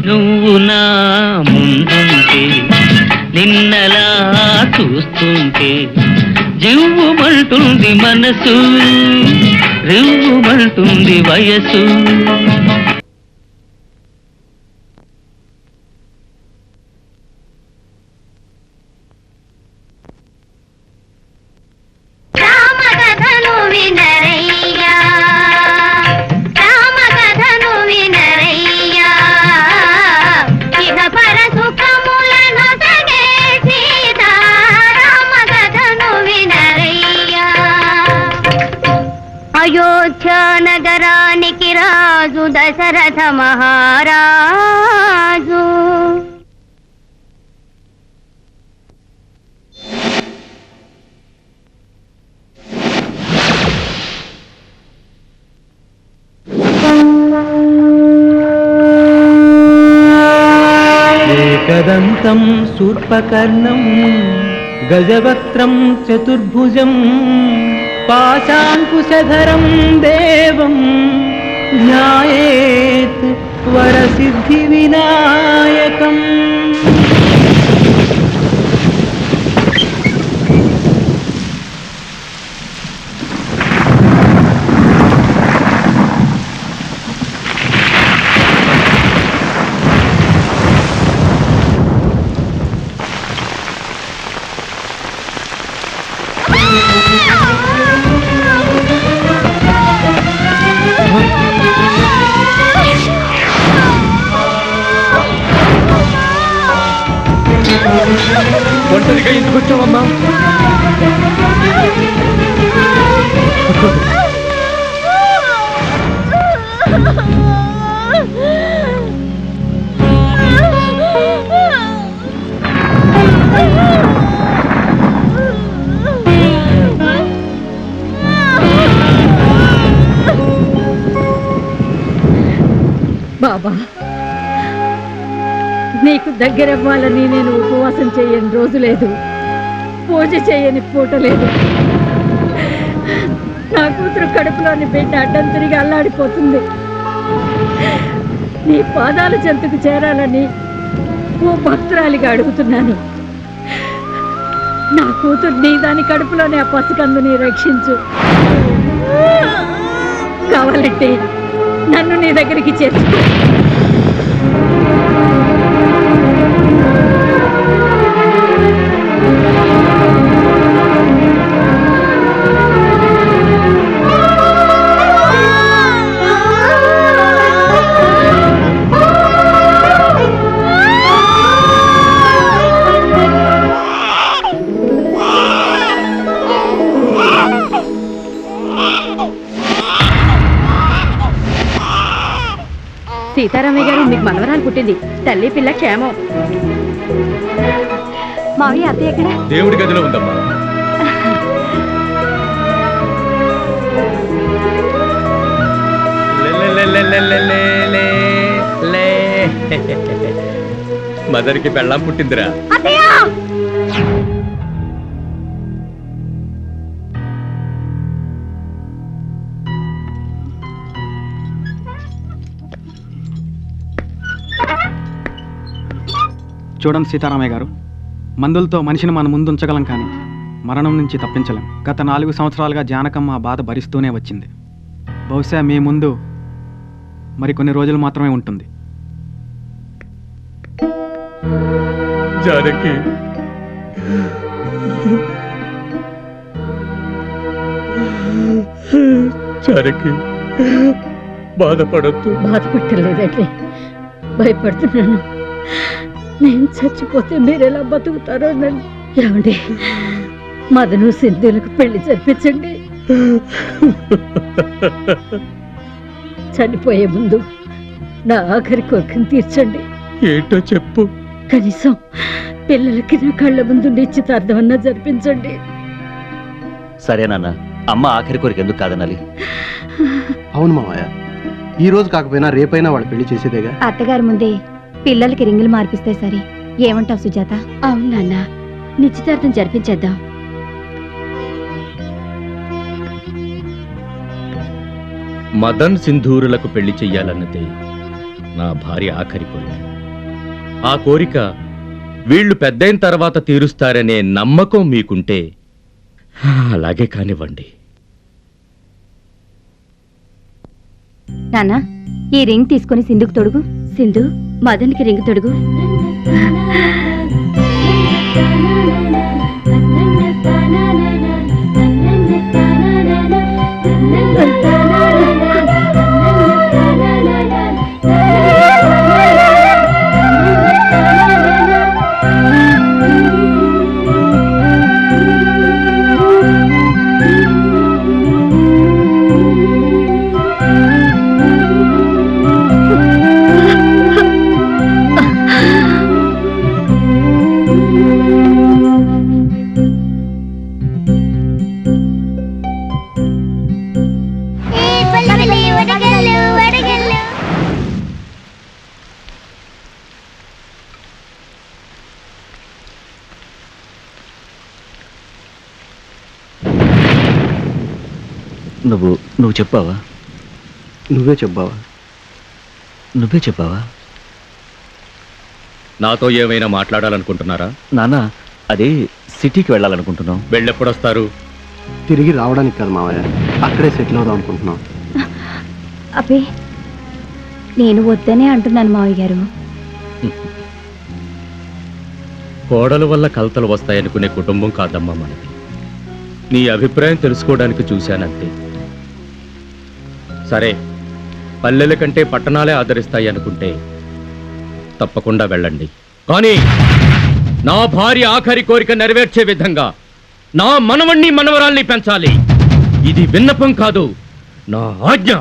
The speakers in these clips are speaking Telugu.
నువ్వు నా ముందుంటే నిన్నలా చూస్తుంటే జివ్వుమంటుంది మనసు రివ్వుమంటుంది వయసు. అయోధ్య నగరానికి రాజు దశరథ మహారాజు. ఏకదంతం శూర్పకర్ణం గజవక్త్రం చతుర్భుజం పాశాంకుశధరం దేవం జ్ఞాయేత్ వరసిద్ధి వినాయకం. ఒంటరిగా ఎందుకు వచ్చావమ్మా? బాబా, నీకు దగ్గరవ్వాలని నేను ఉపవాసం చేయని రోజు లేదు, పూజ చేయని పూట లేదు. నా కూతురు కడుపులోని బిడ్డ అడ్డం తిరిగి అల్లాడిపోతుంది. నీ పాదాల చెంతకు చేరాలని ఓ భక్తురాలిగా అడుగుతున్నాను. నా కూతుర్ని దాని కడుపులోని ఆ పసికందుని రక్షించు. కావాలంటే నన్ను నీ దగ్గరికి చేర్చుకో. సీతారామయ్య గారు, మీకు మనవరాలు పుట్టింది. తల్లి పిల్ల క్షేమం. మావయ్య, అత్తయ్య ఎక్కడ? దేవుడి గదిలో ఉందమ్మా. మదర్కి పెళ్ళాం పుట్టిందిరా. చూడండి సీతారామయ్య గారు, మందులతో మనిషిని మన ముందు ఉంచగలం కానీ మరణం నుంచి తప్పించలేం. గత 4 సంవత్సరాలుగా జానకమ్మ బాధ భరిస్తూనే వచ్చింది. బహుశా మీ ముందు మరికొన్ని రోజులు మాత్రమే ఉంటుంది. జానకి, జానకి, బాధపడద్దు. బాధపట్టలేదండి, భయపడుతున్నాను. నేను చచ్చిపోతే మీరెలా బతుకుతారో నన్ను. ఏమండి, మదను సింధులకు పెళ్లి జరిపించండి. చనిపోయే ముందు నా ఆఖరి కోరికను తీర్చండి. ఏంటో చెప్పు. కనీసం పిల్లలకి నా కళ్ళ ముందు నిశ్చితార్థం అన్నా జరిపించండి. సరేనన్న, అమ్మ ఆఖరి కోరిక ఎందుకు కాదనాలి? అవును మామయ్య, ఈ రోజు కాకపోయినా రేపైనా వాడు పెళ్లి చేసేదేగా. అత్తగారి ముందే పిల్లలకి రింగులు మార్పిస్తే సరే. ఏమంటావు సుజాత? అవును నాన్న, నిశ్చితార్థం జరిపించేద్దాం. మదన్ సింధూరులకు పెళ్లి చెయ్యాలన్నదే నా భార్య ఆఖరి కోరిక. ఆ కోరిక వీళ్ళు పెద్దయిన తర్వాత తీరుస్తారనే నమ్మకం మీకుంటే అలాగే కానివ్వండి. నానా, ఈ రింగ్ తీసుకుని సింధుకు తొడుగు. సింధు, మదన్కి రింగ్ తొడుగు. నువ్వు చెప్పావా? నువ్వే చెప్పావా? నువ్వే చెప్పావా? నాతో ఏమైనా మాట్లాడాలనుకుంటున్నారా? నాన్న, అదే సిటీకి వెళ్ళాలనుకుంటున్నాం. వెళ్ళెప్పుడొస్తారు? తిరిగి రావడానికి కాదు మావయ్య, అక్కడే సెటిల్ అవుదాం అనుకుంటున్నాం. అబ్బే, నేను వద్దనే అంటున్నాను మావయ్య గారు. కోడల వల్ల కలతలు వస్తాయనుకునే కుటుంబం కాదమ్మా మనది. నీ అభిప్రాయం తెలుసుకోవడానికి చూశానంతే. సరే, పల్లెల కంటే పట్టణాలే ఆదరిస్తాయి అనుకుంటే తప్పకుండా వెళ్ళండి. కానీ నా భార్య ఆఖరి కోరిక నెరవేర్చే విధంగా నా మనవణ్ణి మనవరాల్ని పెంచాలి. ఇది విన్నపం కాదు, నా ఆజ్ఞ.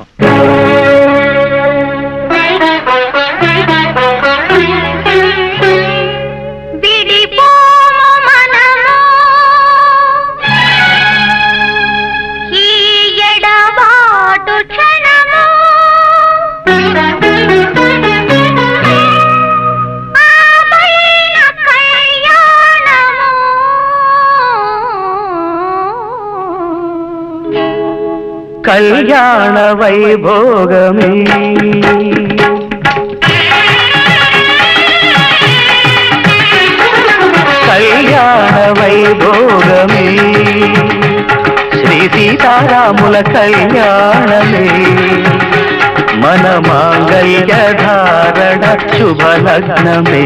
కళ్యాణ వైభోగమే కళ్యాణ వైభోగమే శ్రీ సీతారాముల కళ్యాణమే మన మాంగళ్య ధారణ శుభలగ్నమే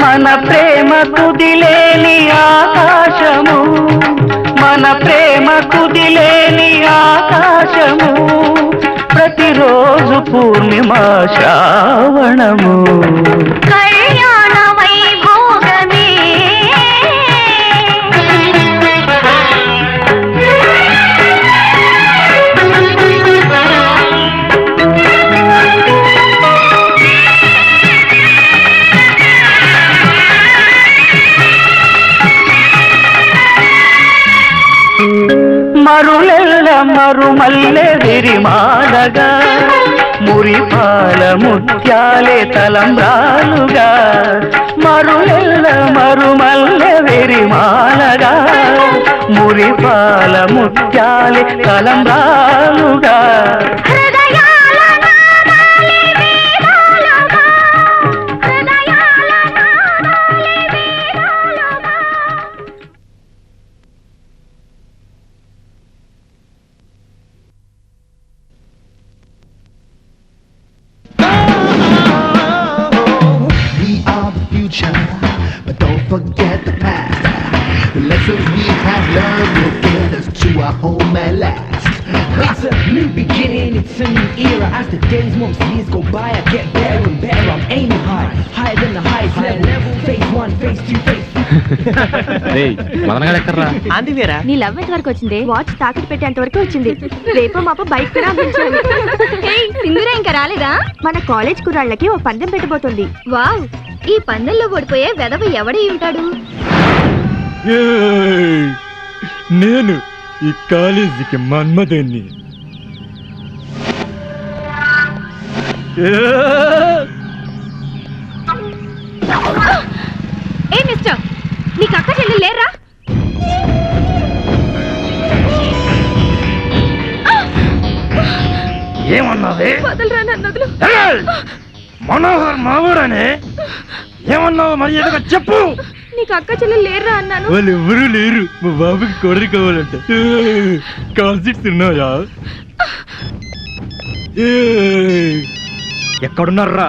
మన ప్రేమ కుదిలేని ఆకాశము, మన ప్రేమ కుదిలేని ఆకాశము, ప్రతిరోజు పూర్ణిమ శ్రావణము. కళ్యాణ వైభోగమే మరులెల్ల మరుమల్లె విరిమాలగా, మురిపాల ముత్యాలే తలంబ్రాలుగా. మరులెల్ల మరుమల్లె విరిమాలగా, మురిపాల ముత్యాలే తలంబ్రాలుగా. But don't forget the past. new beginning, it's a new era. As the days, months, years go by, I get better and better. I'm aiming high, higher than the highest level. Phase 1, phase 2, phase 3. నీ లవ్ ఎంత వరకు వచ్చింది? వాచ్ తాకట్టు పెట్టేంత వరకు వచ్చింది. రేపు మాప బైక్ కూడా అమ్మించాలి. సింధూర ఇంకా రాలేదా? మన కాలేజ్ కుర్రాళ్ళకి ఓ పందెం పెట్టబోతుంది. వావ్, ఈ పందెంలో ఓడిపోయే వెధవ ఎవడై ఉంటాడు? నేను ఈ కాలేజీకి మన్మధుణ్ణి. ఏ మిస్టర్, నీకు అక్క చెల్లి లేరా? ఏమన్నావే? వదలరా నన్ను వదులు. మనోహర్ మావూరనే ఏమన్నావు? మర్యాదగా చెప్పు. నీకు అక్క చెల్లి లేరా అన్నాను. వాళ్ళు ఎవరూ లేరు. మా బాబుకి కొడరి కావాలంట. కాల్ సీట్స్ ఉన్నాయా? ఎక్కడున్నారా?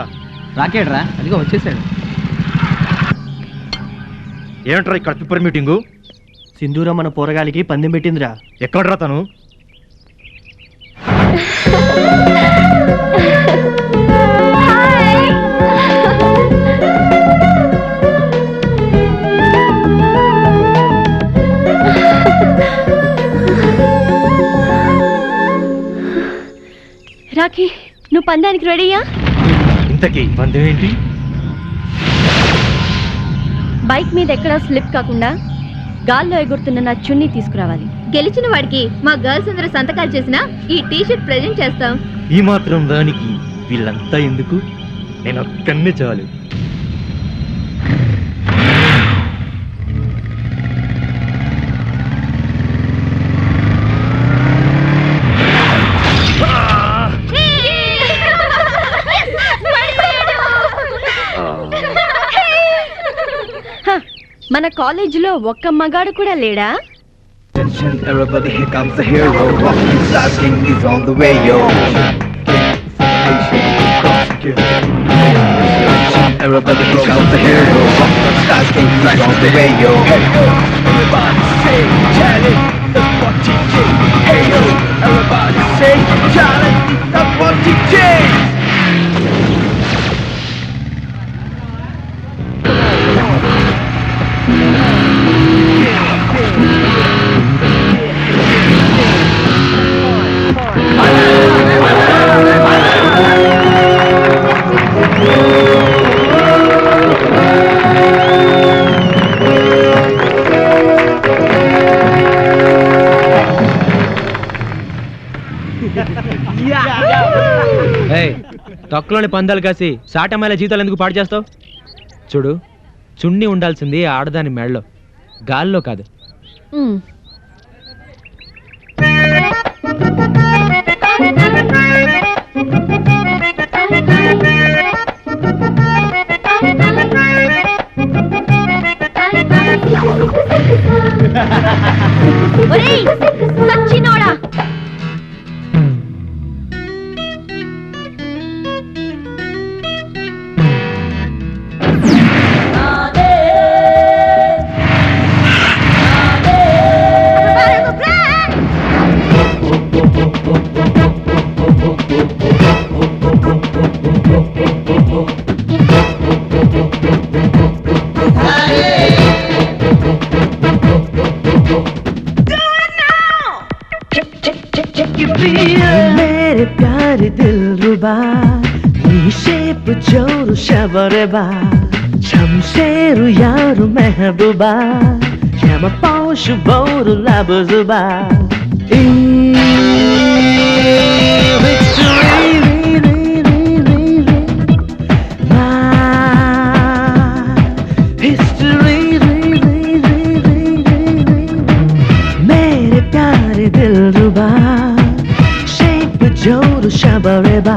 రాకేడ్రా, అదిగో వచ్చేసాడు. ఏమిట్రా ఇక్కడ పేపర్ మీటింగు? సింధూరం మన పోరగాలికి పందెం పెట్టిందిరా. ఎక్కడరా తను? రాఖీ, నువ్వు పందానికి రెడీయా? ఇంతకీ పందెం ఏంటి? బైక్ మీద ఎక్కడా స్లిప్ కాకుండా గాల్లో ఎగురుతున్న నా చున్నీ తీసుకురావాలి. గెలిచిన వాడికి మా గర్ల్స్ అందరూ సంతకాలు చేసిన ఈ టీషర్ట్ ప్రెజెంట్ చేస్తాం. ఈ మాత్రం దానికి వీళ్ళంతా ఎందుకు? నేను ఒక్కన్నే చాలు. మన కాలేజీలో ఒక్క మగాడు కూడా లేడా? Everybody, here comes the hero. Rocking Star King is on the way, yo. Everybody, here comes the hero. Rocking Star King is on the way, yo. Hey yo, everybody say challenge the 40K. Hey yo, everybody say challenge the 40K. తొక్కలోని పందాలు కాసి సాటమాల జీతాలు ఎందుకు పాడు చేస్తావు? చూడు, చున్నీ ఉండాల్సింది ఆడదాని మెడలో, గాల్లో కాదు. సచ్చినోడా, मेरे प्यारे दिलरुबा शेप जोरू शबरबा शमशेरू यारू महबूबा श्याम पाउशु बोरू लाबजुबा मेरे प्यारे दिलरुबा जोरू शबरेबा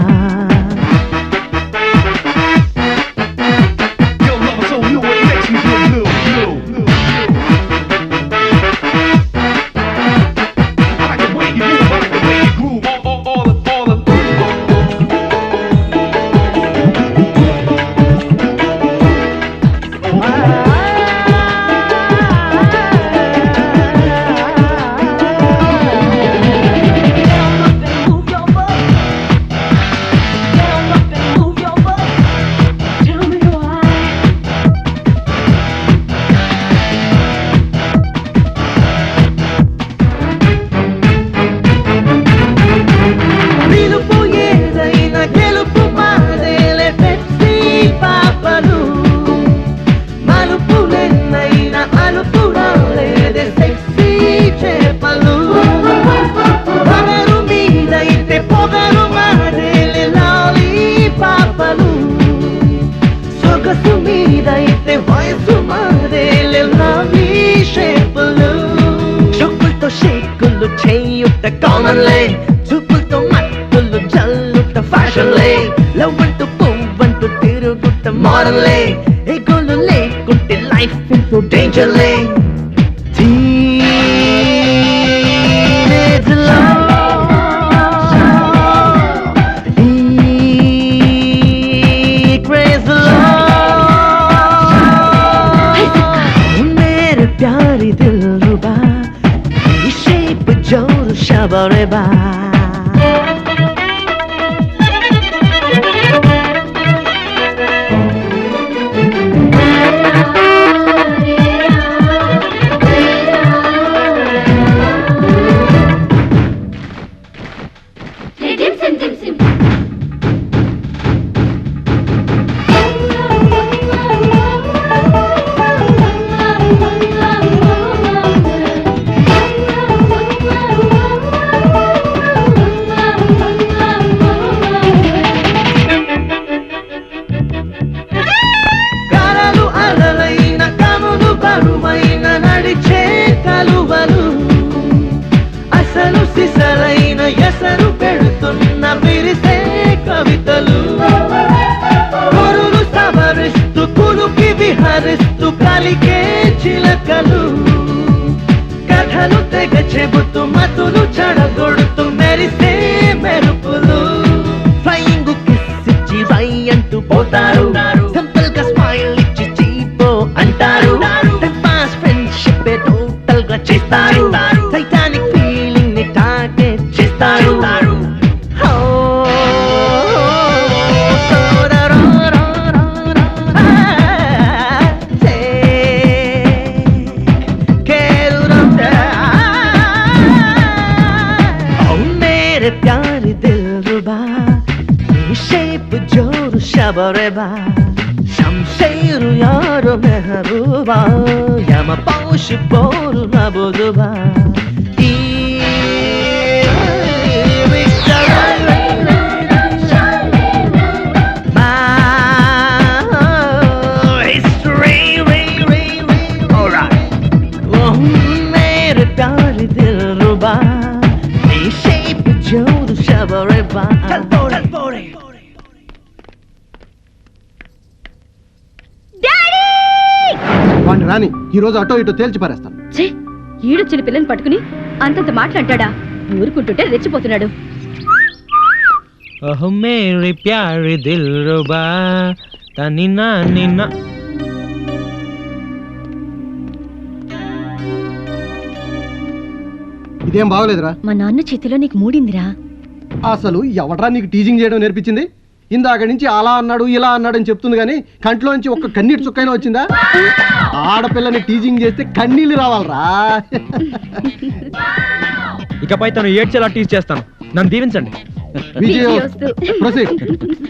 సుమారేలే లవ్లీ షేపులు షొక్కులతో షేకులు చేయుట కామన్లే చూపులతో మత్తులు జల్లుట ఫ్యాషన్లే లవ్ అంటూ పువ్వంటూ తిరుగుట మోడల్లే ఎగులు లేకుంటే లైఫ్ ఎంతో డేంజర్లే Teenage love, crazy love, मेरे प्यारी दिलरुबा, ये shape जोर शबरेबा. కలలు అలలైన కనులు బరువైన నడిచే కలువలు అసలు సిసలైన ఎసరు పెడుతున్న విరిసే కవితలు కొరులు సవరిస్తూ కులుకి విహరిస్తూ కలికే చిలకలు కథలు తెగ చెబుతూ మతులు చెడగొడుతూ మెరిసే మెరుపులు ఫ్లయింగ్ కిస్ ఇచ్చి రై అంటూ పోతారు సింపుల్ గా స్మైల్ ఇచ్చి చీపో అంటారు పాస్ ఫ్రెండ్షిప్ టోటల్ గా చేస్తారు టైటానిక్ ఫీలింగ్ ని టార్గెట్ చేస్తారు प्यारी दिलरुबा शेप जोर शबरेबा शमशेर यारो महबूबा यम पौश पोर नबुदुबा मेरे प्यारी दिलरुबा shape जोर शबरेबा चल पोरे వాడిని రాని ఈ రోజు అటో ఇటో తేల్చి పారేస్తాను. ఈడొచ్చిన పిల్లని పట్టుకుని అంతంత మాట్లాంటాడా ఊరుకుంటుంటే రెచ్చిపోతున్నాడు. ఓహ్ మేరీ ప్యారీ దిల్రుబా తనినా నిన్నా. ఇదేం బాగోలేదురా. మా నాన్న చేతిలో నీకు మూడిందిరా. అసలు ఎవడ్రా నీకు టీజింగ్ చేయడం నేర్పించింది? ఇందాక నుంచి అలా అన్నాడు ఇలా అన్నాడు అని చెప్తుంది కానీ కంట్లోంచి ఒక్క కన్నీటి చుక్కైనా వచ్చిందా? ఆడపిల్లని టీజింగ్ చేస్తే కన్నీళ్ళు రావాలరా. ఇకపై తను ఏడ్చేలా టీచ్ చేస్తాను, నన్ను దీవించండి.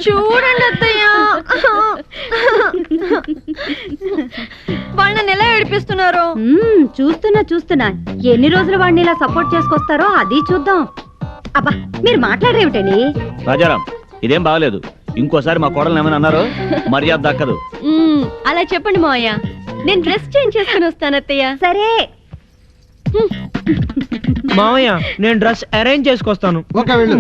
చూడండి అత్తయ్య, వాళ్ళని ఎలా ఏడిపిస్తున్నారు. చూస్తున్నా ఎన్ని రోజులు వాడిని ఇలా సపోర్ట్ చేసుకొస్తారో అది చూద్దాం. అబ్బా మీరు మాట్లాడరేమిటండి? రాజారాం, ఇదేం బాగలేదు. ఇంకోసారి మా కోడలు ఏమైనా అన్నారు మర్యాద దక్కదు. అలా చెప్పండి మావయ్య, నేను డ్రెస్ చేంజ్ చేసుకుని వస్తాను అత్తయ్య. సరే మావయ్య, నేను డ్రెస్ అరేంజ్ చేసుకొస్తాను. ఓకే వెళ్ళు.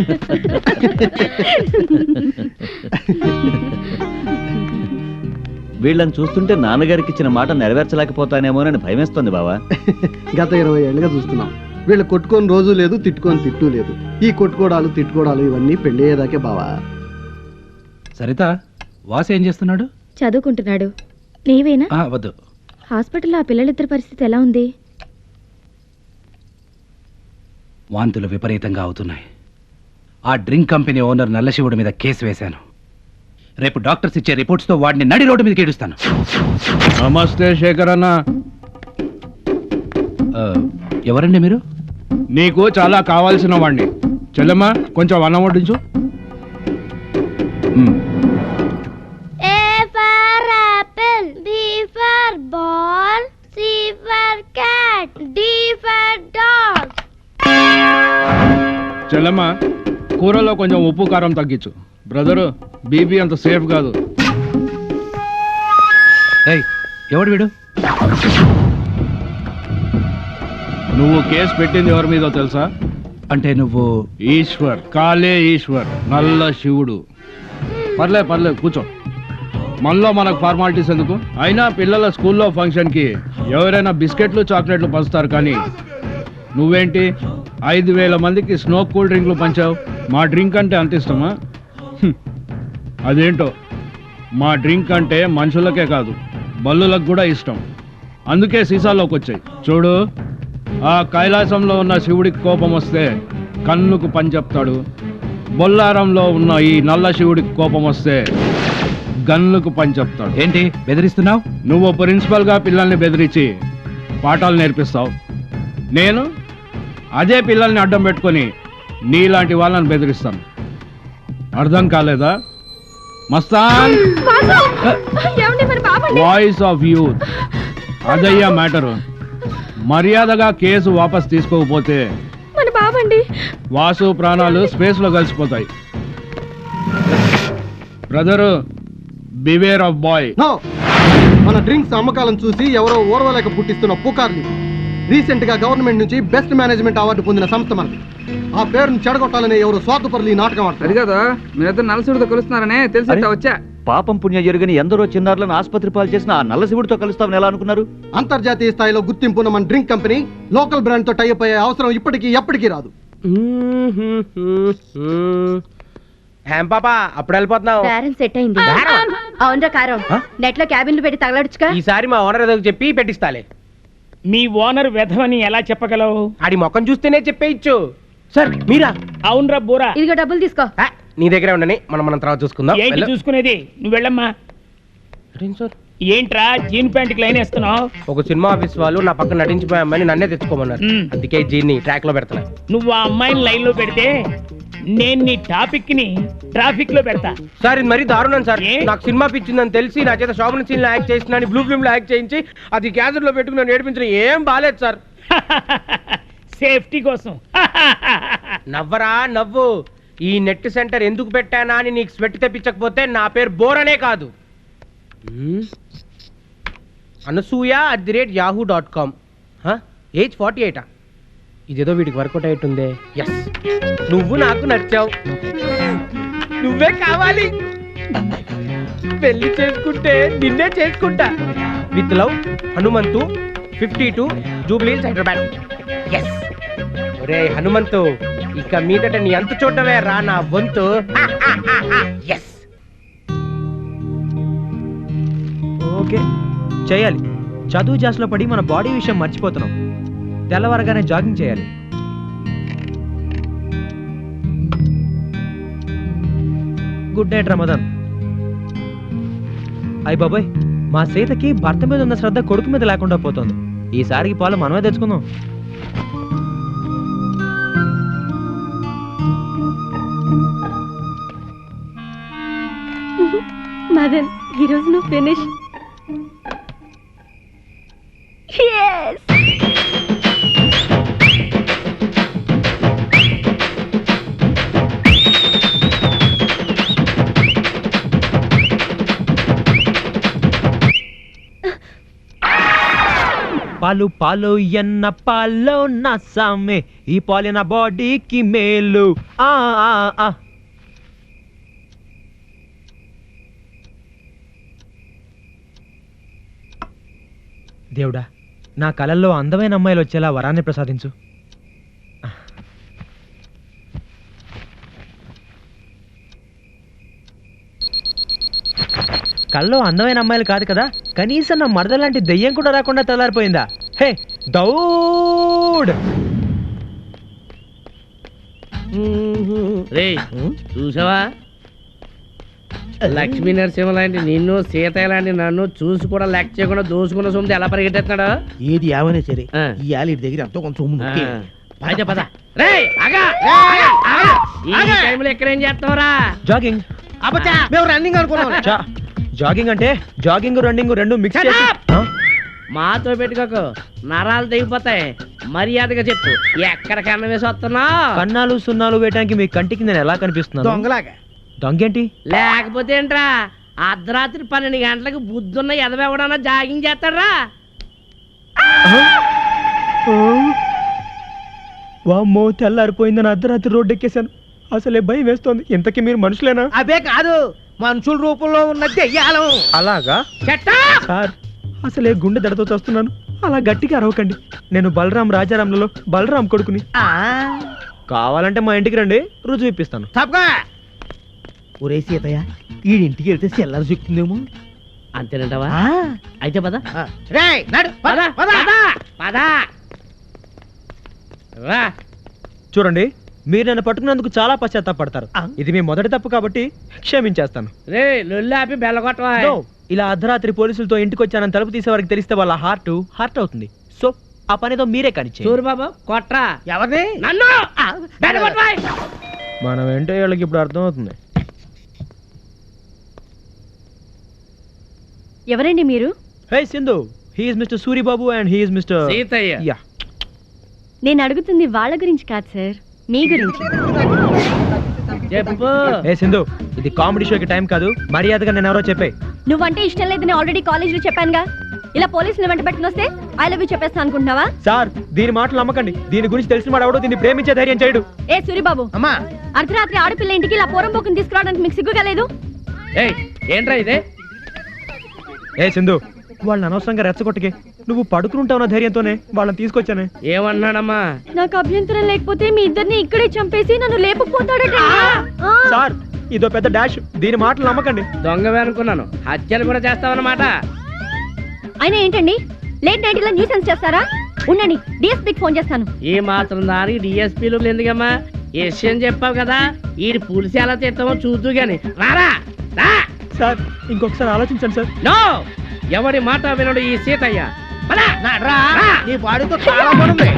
వీళ్ళని చూస్తుంటే నాన్నగారికి ఇచ్చిన మాట నెరవేర్చలేకపోతానేమోనని భయమేస్తుంది బావా. గత 20 ఏళ్ళుగా చూస్తున్నాం. వీళ్ళు కొట్టుకొని రోజు లేదు, తిట్టుకొని తిట్టు లేదు. ఈ కొట్టుకోవడాలు తిట్టుకోవడాలు ఇవన్నీ పెళ్ళయ్యేదాకే బావా. సరిత, వాసు ఏం చేస్తున్నాడు? చదువుకుంటున్నాడు. నీవేనా? వద్దు. హాస్పిటల్లో ఆ పిల్లలిద్దరి పరిస్థితి ఎలా ఉంది? వాంతులు విపరీతంగా అవుతున్నాయి. ఆ డ్రింక్ కంపెనీ ఓనర్ నల్లశివుడి మీద కేసు వేశాను. రేపు డాక్టర్స్ ఇచ్చే రిపోర్ట్స్తో వాడిని నడి రోడ్డు మీదకి ఏడుస్తాను. నమస్తే శేఖర్ అన్న. ఎవరండి మీరు? నీకు చాలా కావాల్సిన వాడిని. చెల్లెమ్మా, కొంచెం అన్నం వడ్డించు. A for apple, B for ball, C for cat, D for dog. చెల్లెమ్మా, కూరలో కొంచెం ఉప్పు కారం తగ్గించు. బ్రదరు, బీబీ అంత సేఫ్ కాదు. ఎవడు వీడు? నువ్వు కేసు పెట్టింది ఎవరి మీదో తెలుసా? అంటే నువ్వు ఈశ్వర్, కాలే ఈశ్వర్, నల్ల శివుడు. పర్లేదు కూర్చో. మనలో మనకు ఫార్మాలిటీస్ ఎందుకు? అయినా పిల్లల స్కూల్లో ఫంక్షన్కి ఎవరైనా బిస్కెట్లు చాక్లెట్లు పంచుతారు, కానీ నువ్వేంటి 5,000 మందికి స్నో కూల్ డ్రింక్లు పంచావు. మా డ్రింక్ అంటే అంత ఇష్టమా? అదేంటో, మా డ్రింక్ అంటే మనుషులకే కాదు బల్లులకు కూడా ఇష్టం. అందుకే సీసాలోకి వచ్చాయి. చూడు, ఆ కైలాసంలో ఉన్న శివుడికి కోపం వస్తే కన్నుకు పని చెప్తాడు. బొల్లారంలో ఉన్న ఈ నల్ల శివుడికి కోపం వస్తే గన్నుకు పని చెప్తాడు. ఏంటి బెదిరిస్తున్నావు? నువ్వు ప్రిన్సిపల్గా పిల్లల్ని బెదిరించి పాఠాలు నేర్పిస్తావు. నేను అదే పిల్లల్ని అడ్డం పెట్టుకొని నీలాంటి వాళ్ళని బెదిరిస్తాను. అర్థం కాలేదా? మస్తాన్, వాయిస్ ఆఫ్ యూత్, అదయ్యా మ్యాటరు. మర్యాదగా కేసు వాపస్ తీసుకోకపోతే మన బాబండి వాసు ప్రాణాలు స్పేస్లో కలిసిపోతాయి. Brother, beware of boy. No, మన డ్రింక్స్ అమ్మకాలను చూసి ఎవరో ఓర్వలేక పుట్టిస్తున్న పుకార్లు. రీసెంట్ గా గవర్నమెంట్ నుంచి బెస్ట్ మేనేజ్మెంట్ అవార్డు పొందిన సంస్థ మనది. ఆ పేరును చెడగొట్టాలనే ఎవరు స్వార్థపరులు ఈ నాటకం ఆడతారు. అది కదా, మీరిద్దరు నలశివుడితో కలుస్తున్నారనే తెలిసి వచ్చా. పాపం పుణ్యం జరిగిన ఎందరో చిన్నారులను ఆసుపత్రి పాలు చేసిన ఆ నల్ల శివుడితో కలుస్తామని ఎలా అనుకున్నారు? అంతర్జాతీయ స్థాయిలో గుర్తింపున్న మన డ్రింక్ కంపెనీ లోకల్ బ్రాండ్ తో టైప్ అయ్యే అవసరం ఇప్పటికీ ఎప్పటికీ రాదు. ఏం పాపా అప్పుడు వెళ్ళిపోతున్నావు? బేరం సెట్ అయింది. అవునరా కారం, నెట్ లో క్యాబిన్లు పెట్టి తగలడుచుగా. ఈసారి మా ఓనర్ ఏదో చెప్పి పెట్టిస్తాలే. మీ ఓనర్ వెధవని ఎలా చెప్పగలవు? ఆడి ముఖం చూస్తేనే చెప్పేయచ్చు. సార్ మీరా? అవునరా బోరా. ఇదిగో డబ్బులు తీసుకో. నీ దగ్గరే ఉండని, మనం తర్వాత చూసుకుందాం. ఏంటి చూసుకునేది? నువ్వు వెళ్ళమ్మా. ఏంట్రా జీన్ ప్యాంట్ లైన్ వేస్తున్నావు? ఒక సినిమా ఆఫీస్ వాళ్ళు నా పక్కన నటించిపోయే అమ్మాయిని నన్నే తెచ్చుకోమన్నారు. అందుకే జీన్ని ట్రాక్ లో పెడతా. నువ్వు ఆ అమ్మాయిని లైన్ లో పెడితే నేను నీ టాపిక్ ని ట్రాఫిక్ లో పెడతా. సార్ ఇది మరీ దారుణం సార్. నాకు సినిమా పిచ్చిందని తెలిసి నా చేత శోభన సీన్ లో యాక్ట్ చేసిన బ్లూ ఫిల్మ్ లో యాక్ట్ చేయించి అది క్యాన్సర్ లో పెట్టుకుని నన్ను ఏడిపించడం ఏం బాలేదు సార్. సేఫ్టీ కోసం. నవ్వరా నవ్వు. ఈ నెట్ సెంటర్ ఎందుకు పెట్టానా అని నీకు స్వెట్ తెప్పించకపోతే నా పేరు బోరనే కాదు. అనసూయ@yahoo.com. ఏజ్ 48. ఇదేదో వీడికి వర్కౌట్ అయ్యేట్టుందే. ఎస్, నువ్వు నాకు నచ్చావు, నువ్వే కావాలి. పెళ్లి చేసుకుంటే నిన్నే చేసుకుంటా. With love, Hanumanthu, 52, Jubilee Hills, Hyderabad. Yes. ఒరే హనుమంతు, ఇక మీదట నీ అంత చూడవే రా నా వంతు. ఎస్. ఓకే చేయాలి. చదువు జాస్లో పడి మన బాడీ విషయం మర్చిపోతున్నాం. తెల్లవారగానే జాగింగ్ చేయాలి. Good night Ramadan. అయ్ బాబాయ్, మా సీతకి భర్త మీద ఉన్న శ్రద్ధ కొడుకు మీద లేకుండా పోతుంది. ఈసారికి పాలు మనమే తెచ్చుకుందాం. మదన్, ఈరోజు నువ్వు ఫినిష్. పాలు పాలు ఎన్న పాలు నా సామే, ఈ పాలు నా బాడీకి మేలు. దేవుడా, నా కలల్లో అందమైన అమ్మాయిలు వచ్చేలా వరాన్ని ప్రసాదించు. కల్లో అందమైన అమ్మాయిలు కాదు కదా, కనీసం నా మరద లాంటి దెయ్యం కూడా రాకుండా తెల్లారిపోయిందా? హే దౌడ్! రే చూసావా, లక్ష్మీ నరసింహ లాంటి నిన్ను, సీత లాంటి నన్ను చూసి కూడా లెక్క చేయకుండా దోసుకున్న సొమ్ము ఎలా పరిగెట్టేస్తున్నాడు? ఏది ఏమైనా సరే ఇవాళ ఇంటి దగ్గర ఎంతో కొంచెం సొమ్ము నొక్కే. పద పద. రేయ్ ఆగా, ఈ టైంలో ఎక్కడేం చేస్తావురా? జాగింగ్. అబ్బా, మేము రన్నింగ్ అనుకున్నాం. జాగింగ్ అంటే జాగింగ్ రన్నింగ్ రెండు మిక్స్ చేసి. మాతో పెట్టుకోకు, నరాలు తెగిపోతాయి. మర్యాదగా చెప్పు, ఎక్కడ కన్న వేసి వస్తున్నా? కన్నాలు సున్నాలు వేయడానికి మీ కంటికి నేను ఎలా కనిపిస్తున్నాను? దొంగలాగా. దొంగేంటి? లేకపోతే ఏంట్రా, అర్ధరాత్రి 12 గంటలకు బుద్ధున్న ఎదవెవడన్నా జాగింగ్ చేస్తాడ్రా? వామ్మో తెల్లారిపోయిందని అర్ధరాత్రి రోడ్డు ఎక్కేశాను. అసలే భయం వేస్తోంది. ఇంతకీ మీరు మనుషులేనా? అబే కాదు, మనుషుల రూపంలో ఉన్న దెయ్యాలం. అలాగా సార్, అసలే గుండె దడతో చూస్తున్నాను. అలా గట్టిగా అరవకండి. నేను బలరాం రాజారాంలలో బలరాం కొడుకుని. కావాలంటే మా ఇంటికి రండి, రుజువు ఇప్పిస్తాను. తప్పగా ఒరే సీతయ్య, ఈ ఇంటికి వెళ్తే సెల్లర్ చిక్తుందేమో. అంతేనంటావా? అయితే పద. రేయ్, నడు, పద, పద. పద రా. చూడండి, మీరు నన్ను పట్టుకున్నందుకు చాలా పశ్చాత్తాపడతారు. ఇది మీ మొదటి తప్పు కాబట్టి క్షమించేస్తాను. రే లొల్లాపి బెల్లగొట్టవా? No, ఇలా అర్ధరాత్రి పోలీసులతో ఇంటికి వచ్చానని తలుపు తీసే వారికి తెలిస్తే వాళ్ళ హార్ట్ అవుతుంది. సో ఆ పనితో మీరే కానిచ్చే. చూరు బాబు, కొట్రా. ఎవరిని? నన్ను బెల్లగొట్టవా? మనం ఏంటో వీళ్ళకి ఇప్పుడు అర్థం అవుతుంది. ఎవరండి మీరు? Hey Sindhu, he is mister Suribabu and he is mister Seethaiah. Yeah. నేను అడుగుతుంది వాళ్ళ గురించి కాదు సార్, మీ గురించి. చెప్పు. ఏ సింధు, ఇది కామెడీ షోకి టైం కాదు. మర్యాదగా నేను ఎవరో చెప్పే. నువ్వంటే ఇష్టం లేదని ఆల్రెడీ కాలేజీలో చెప్పానుగా. ఇలా పోలీసులు వెంట పెట్టుకుని వస్తే ఐ లవ్ యూ చెప్పేస్తా అనుకుంటున్నావా? సార్, దీని మాటలు నమ్మకండి. దీని గురించి తెలిసిన వాడు ఎవడో దీన్ని ప్రేమించే ధైర్యం చేయడు. ఏ సూరిబాబు, అమ్మా, అర్ధరాత్రి ఆడపిల్ల ఇంటికి ఇలా పూరం పోకుని తీసుకురావడానికి మీకు సిగ్గుగా లేదు? ఏయ్, ఏంట్రా ఇదే? ఏ సింధు, వాళ్ళని అనవసరంగా రెచ్చగొట్టకే. నువ్వు పడుకుంటావున్న ధైర్యంతోనే వాళ్ళని తీసుకొచ్చానే. ఏమన్నాడమ్మా? నాకు అభ్యంతరం లేకపోతే మీ ఇద్దరిని ఇక్కడే చంపేసి నన్ను లేపుకుపోతాడట. సార్, ఇదో పెద్ద డాష్. దీని మాటలు నమ్మకండి. దొంగవే అనుకున్నాను. హత్యలు కూడా చేస్తావన్నమాట. అయినా ఏంటండి, లేట్ నైట్ ఇలా న్యూసెన్స్ చేస్తారా? ఉండండి, డిఎస్పీకి ఫోన్ చేస్తాను. ఈ మాత్రం దానికి డిఎస్పీలు ఎందుకమ్మా? విషయం చెప్పావు కదా, ఈ పులిసి ఎలా తెస్తామో చూద్దు గాని. రారా రా. సార్, ఇంకొకసారి ఆలోచించండి సార్. నో, ఎవడి మాట వినడు ఈ సీతయ్య. రా, నీ బాడీతో చాలా పడుంది.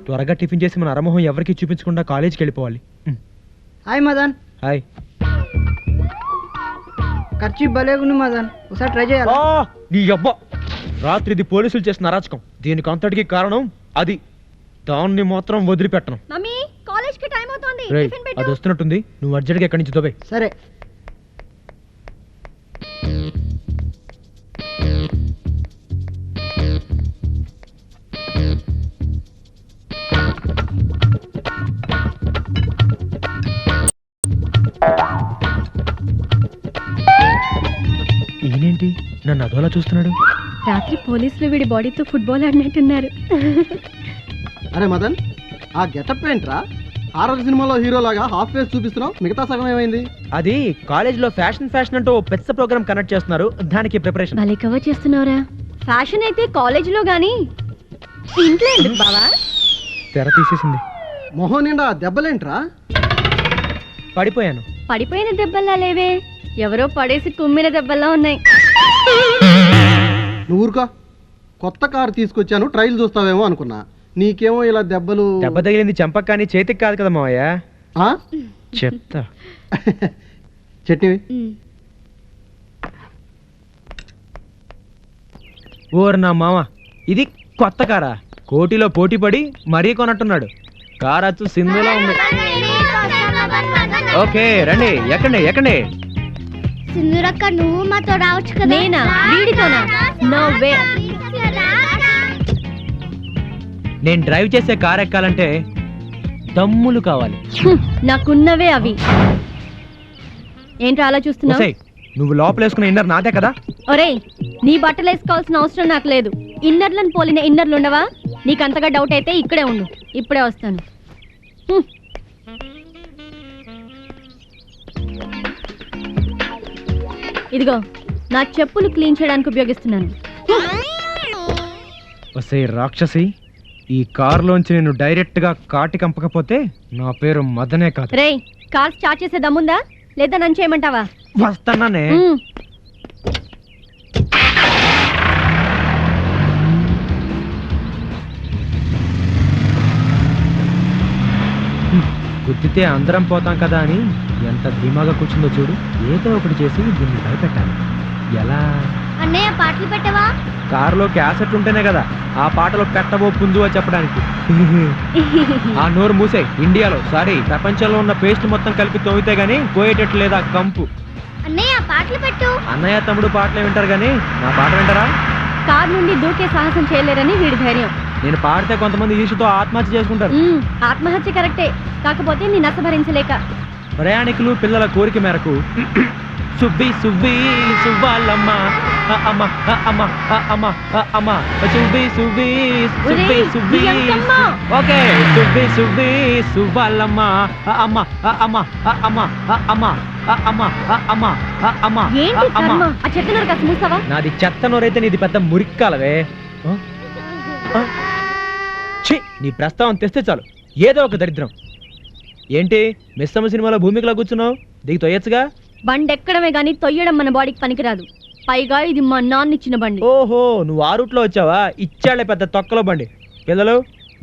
త్వరగా టిఫిన్ చేసి మన అరమోహం ఎవరికి చూపించకుండా కాలేజీకి వెళ్ళిపోవాలి. హాయ్ మదన్. హాయ్. ఖర్చు భలేగుంది మదన్, ఒకసారి ట్రై చేయాలి. నీ అబ్బా, రాత్రి ఇది పోలీసులు చేసిన అరాచకం. దీనికి అంతటికి కారణం అది. దాన్ని మాత్రం వదిలిపెట్టను. మమ్మీ, కాలేజ్కి టైం అవుతోంది. రేయ్, టిఫిన్ పెట్టు. అది వస్తున్నట్టుంది. నువ్వు అర్జెంట్గా ఎక్కడి నుంచి దొబ్బే. సరే. ఈయనేంటి నన్ను అదోలా చూస్తున్నాడు? రాత్రి పోలీసులు వీడి బాడీతో ఫుట్బాల్ ఆడినట్టున్నారు. అరే మదన్, ఆ గెటప్ ఏంట్రా? హారర్ సినిమాలో హీరోలాగా హాఫ్ ఫేస్ చూపిస్తున్నావు, మిగతా సగం ఏమైంది? అది కాలేజీలో ఫ్యాషన్ అంటూ పెద్ద ప్రోగ్రామ్ కండక్ట్ చేస్తున్నారు. దానికి ప్రిపరేషన్. భలే కవర్ చేస్తున్నారా? ఫ్యాషన్ అయితే కాలేజీలో గానీ ఇంట్లో ఎందుకు బావా? తెర తీసేసింది. మొహం నిండా దెబ్బలేంట్రా? పడిపోయాను. పడిపోయిన దెబ్బల్లా లేవే, ఎవరో పడేసి కుమ్మిన దెబ్బల్లా ఉన్నాయి. నువ్వు ఊరుకో. కొత్త కారు తీసుకొచ్చాను, ట్రైల్ చూస్తావేమో అనుకున్నా. నీకేమో ఇలా దెబ్బలు. దెబ్బ తగిలింది చెంపకు కానీ చేతికి కాదు కదా మావయ్య. చెప్తా. చట్నీ. ఓర్ నా మామ, ఇది కొత్త కారా? కోటిలో పోటీ పడి మరీ కొనట్టున్నాడు. కారచ్చు సింధులా ఉంది. ఓకే రండి, ఎక్కండి ఎక్కండి. సింధూరక్క, నువ్వు మాతో రావచ్చు కదా. నేనా? వీడితోనా? No way. నేను డ్రైవ్ చేసే కార్ ఎక్కాలంటే దమ్ములు కావాలి. నాకున్నవే అవి. ఏంటో అలా చూస్తున్నావు? నువ్వు లోపలేసుకున్న ఇన్నర్ నాదే కదా. ఒరేయ్, నీ బట్టలు వేసుకోవాల్సిన అవసరం నాకు లేదు. ఇన్నర్లను పోలిన ఇన్నర్లు ఉండవా? నీకంతగా డౌట్ అయితే ఇక్కడే ఉండు, ఇప్పుడే వస్తాను. ఇదిగో, నా చెప్పులు క్లీన్ చేయడానికి ఉపయోగిస్తున్నాను. వసే రాక్షసి, ఈ కారులోంచి నేను డైరెక్ట్ గా కాటి కంపకపోతే నా పేరు మదనే కాదు. రేయ్, కార్ స్టార్ట్ చేసే దమ్ముందా లేదా? నన్ను చేయమంటావా? వస్తానే. గుద్దితే అందరం పోతాం కదా అని ఎంత ధీమాగా కూర్చుందో చూడు. ఏదో ఒకటి చేసి దీన్ని భయపెట్టాలి. ఎలా? అన్నయ్య పాటలు పెట్టవా? కారులో క్యాసెట్ ఉంటేనే కదా ఆ పాటలో పెట్టబో పుంజు అని చెప్పడానికి. ఆ నోరు మూసే. ఇండియాలో సారీ ప్రపంచంలో ఉన్న పేస్ట్ మొత్తం కలిపి తోమితే గానీ పోయేటట్టు లేదా కంపు. అన్నయ్య పాటలు పెట్టు. అన్నయ్య తమ్ముడు పాటలే వింటారు కానీ నా పాట వింటారా? కారు నుండి దూకే సాహసం చేయలేరని వీడి ధైర్యం. నేను పాడితే కొంతమంది ఈసుతో ఆత్మహత్య చేసుకుంటారు. ఆత్మహత్య కరెక్టే, కాకపోతే నీ నచ్చ భరించలేక. ప్రయాణికులు పిల్లల కోరిక మేరకు సుబ్బి సుబ్బి సువ్వాలమ్మ అమ్మ అమ్మ అమ్మ అమ్మ సుబ్బి సుబ్బి సుబ్బి సుబ్బి ఓకే సుబ్బి సుబ్బి సువ్వాలమ్మ అమ్మ అమ్మ అమ్మ అమ్మ అమ్మ అమ్మ అమ్మ ఏంటి కర్మ? ఆ చెత్త నోరు కాస్త మూస్తావా? నాది చెత్త నోరైతే నీది పెద్ద మురిక్కాలవే. ఛీ, నీ ప్రస్తావన తెస్తే చాలు ఏదో ఒక దరిద్రం. ఏంటి మిస్సమ్మ సినిమాలో భూమికలా కూర్చున్నావు? దిగి తొయ్యచ్చుగా. బండి ఎక్కడమే గానీ తొయ్యడం మన బాడీకి పనికిరాదు. పైగా ఇది మా నాన్న ఇచ్చిన బండి. ఓహో, నువ్వు ఆ రూట్లో వచ్చావా? ఇచ్చాళ్లే పెద్ద తొక్కలో బండి. పిల్లలు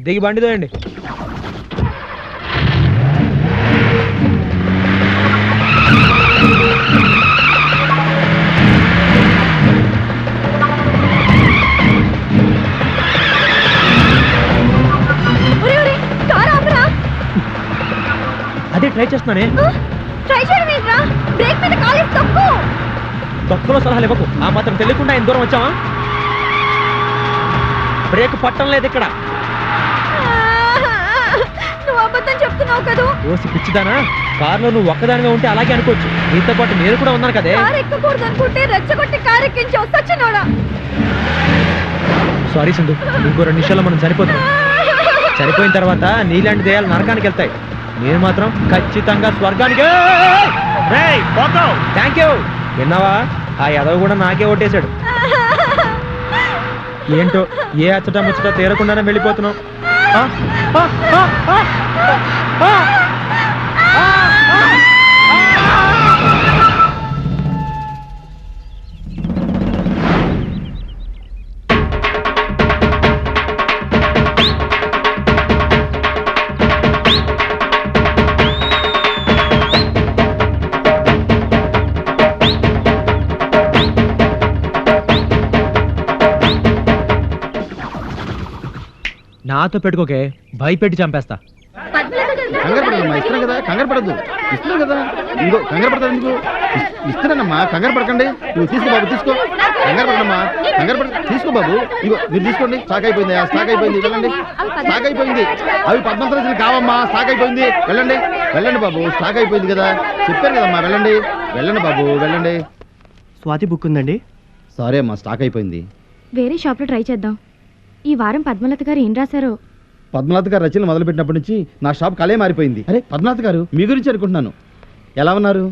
దిగి బండి తోయండి. అదే ట్రై చేస్తున్నానే. ట్రై చేయడం ఏంట్రా? బ్రేక్ మీద కాలేసి తప్పు. తొక్కలో సలహాలు ఇవ్వకు. ఆ మాత్రం తెలియకుండా ఎంత దూరం వచ్చావా? బ్రేక్ పట్టం లేదు ఇక్కడ. నువ్వు అబద్ధం చెప్తున్నావు కదూ. ఓసి పిచ్చిదానా, కారులో నువ్వు ఒక్కదానిగా ఉంటే అలాగే అనుకోవచ్చు. నీతో పాటు నేను కూడా ఉన్నాను కదే. కారు ఎక్కకూడదు అనుకుంటే రెచ్చగొట్టి కారు ఎక్కించావు సచ్చినోడా. సారీ సింధు, ఇంకో 2 నిమిషాల్లో మనం చనిపోతాం. చనిపోయిన తర్వాత నీలాంటి దేయాలు నరకానికి వెళ్తాయి. నేను మాత్రం ఖచ్చితంగా స్వర్గానికి. Thank you. విన్నావా, ఆ యదవ కూడా నాకే ఓటేశాడు. ఏంటో ఏ అచ్చట ముచ్చట తీరకుండానే వెళ్ళిపోతున్నావు. నాతో పెట్టుకోకే, భయపెట్టి చంపేస్తా. కంగారు పడదమ్మా, ఇస్తున్నా కదా, కంగారు పడద్దు. ఇస్తున్నా కదా, ఇంకో కంగారు పడతారు ఎందుకు? ఇస్తున్నానమ్మా, కంగారు పడకండి. నువ్వు తీసుకో బాబు, తీసుకో. కంగారు పడమ్మా, కంగారు పడ, తీసుకో బాబు. ఇంకో మీరు తీసుకోండి. స్టాక్ అయిపోయింది, స్టాక్ అయిపోయింది, వెళ్ళండి. స్టాక్ అయిపోయింది. అవి 14 రోజులు కావమ్మా, స్టాక్ అయిపోయింది, వెళ్ళండి. వెళ్ళండి బాబు, స్టాక్ అయిపోయింది కదా, చెప్పారు కదమ్మా, వెళ్ళండి. వెళ్ళండి బాబు, వెళ్ళండి. స్వాతి బుక్ ఉందండి. సారీ అమ్మా, స్టాక్ అయిపోయింది. వేరే షాప్లో ట్రై చేద్దాం. ఈ వారం పద్మలత గారు ఏం రాశారో. పద్మనాథ్ గారు రచనలు మొదలుపెట్టినప్పటి నుంచి నా షాప్ కలే మారిపోయింది. అరే పద్మనాథ్ గారు, మీ గురించి అనుకుంటున్నాను. ఎలా ఉన్నారు?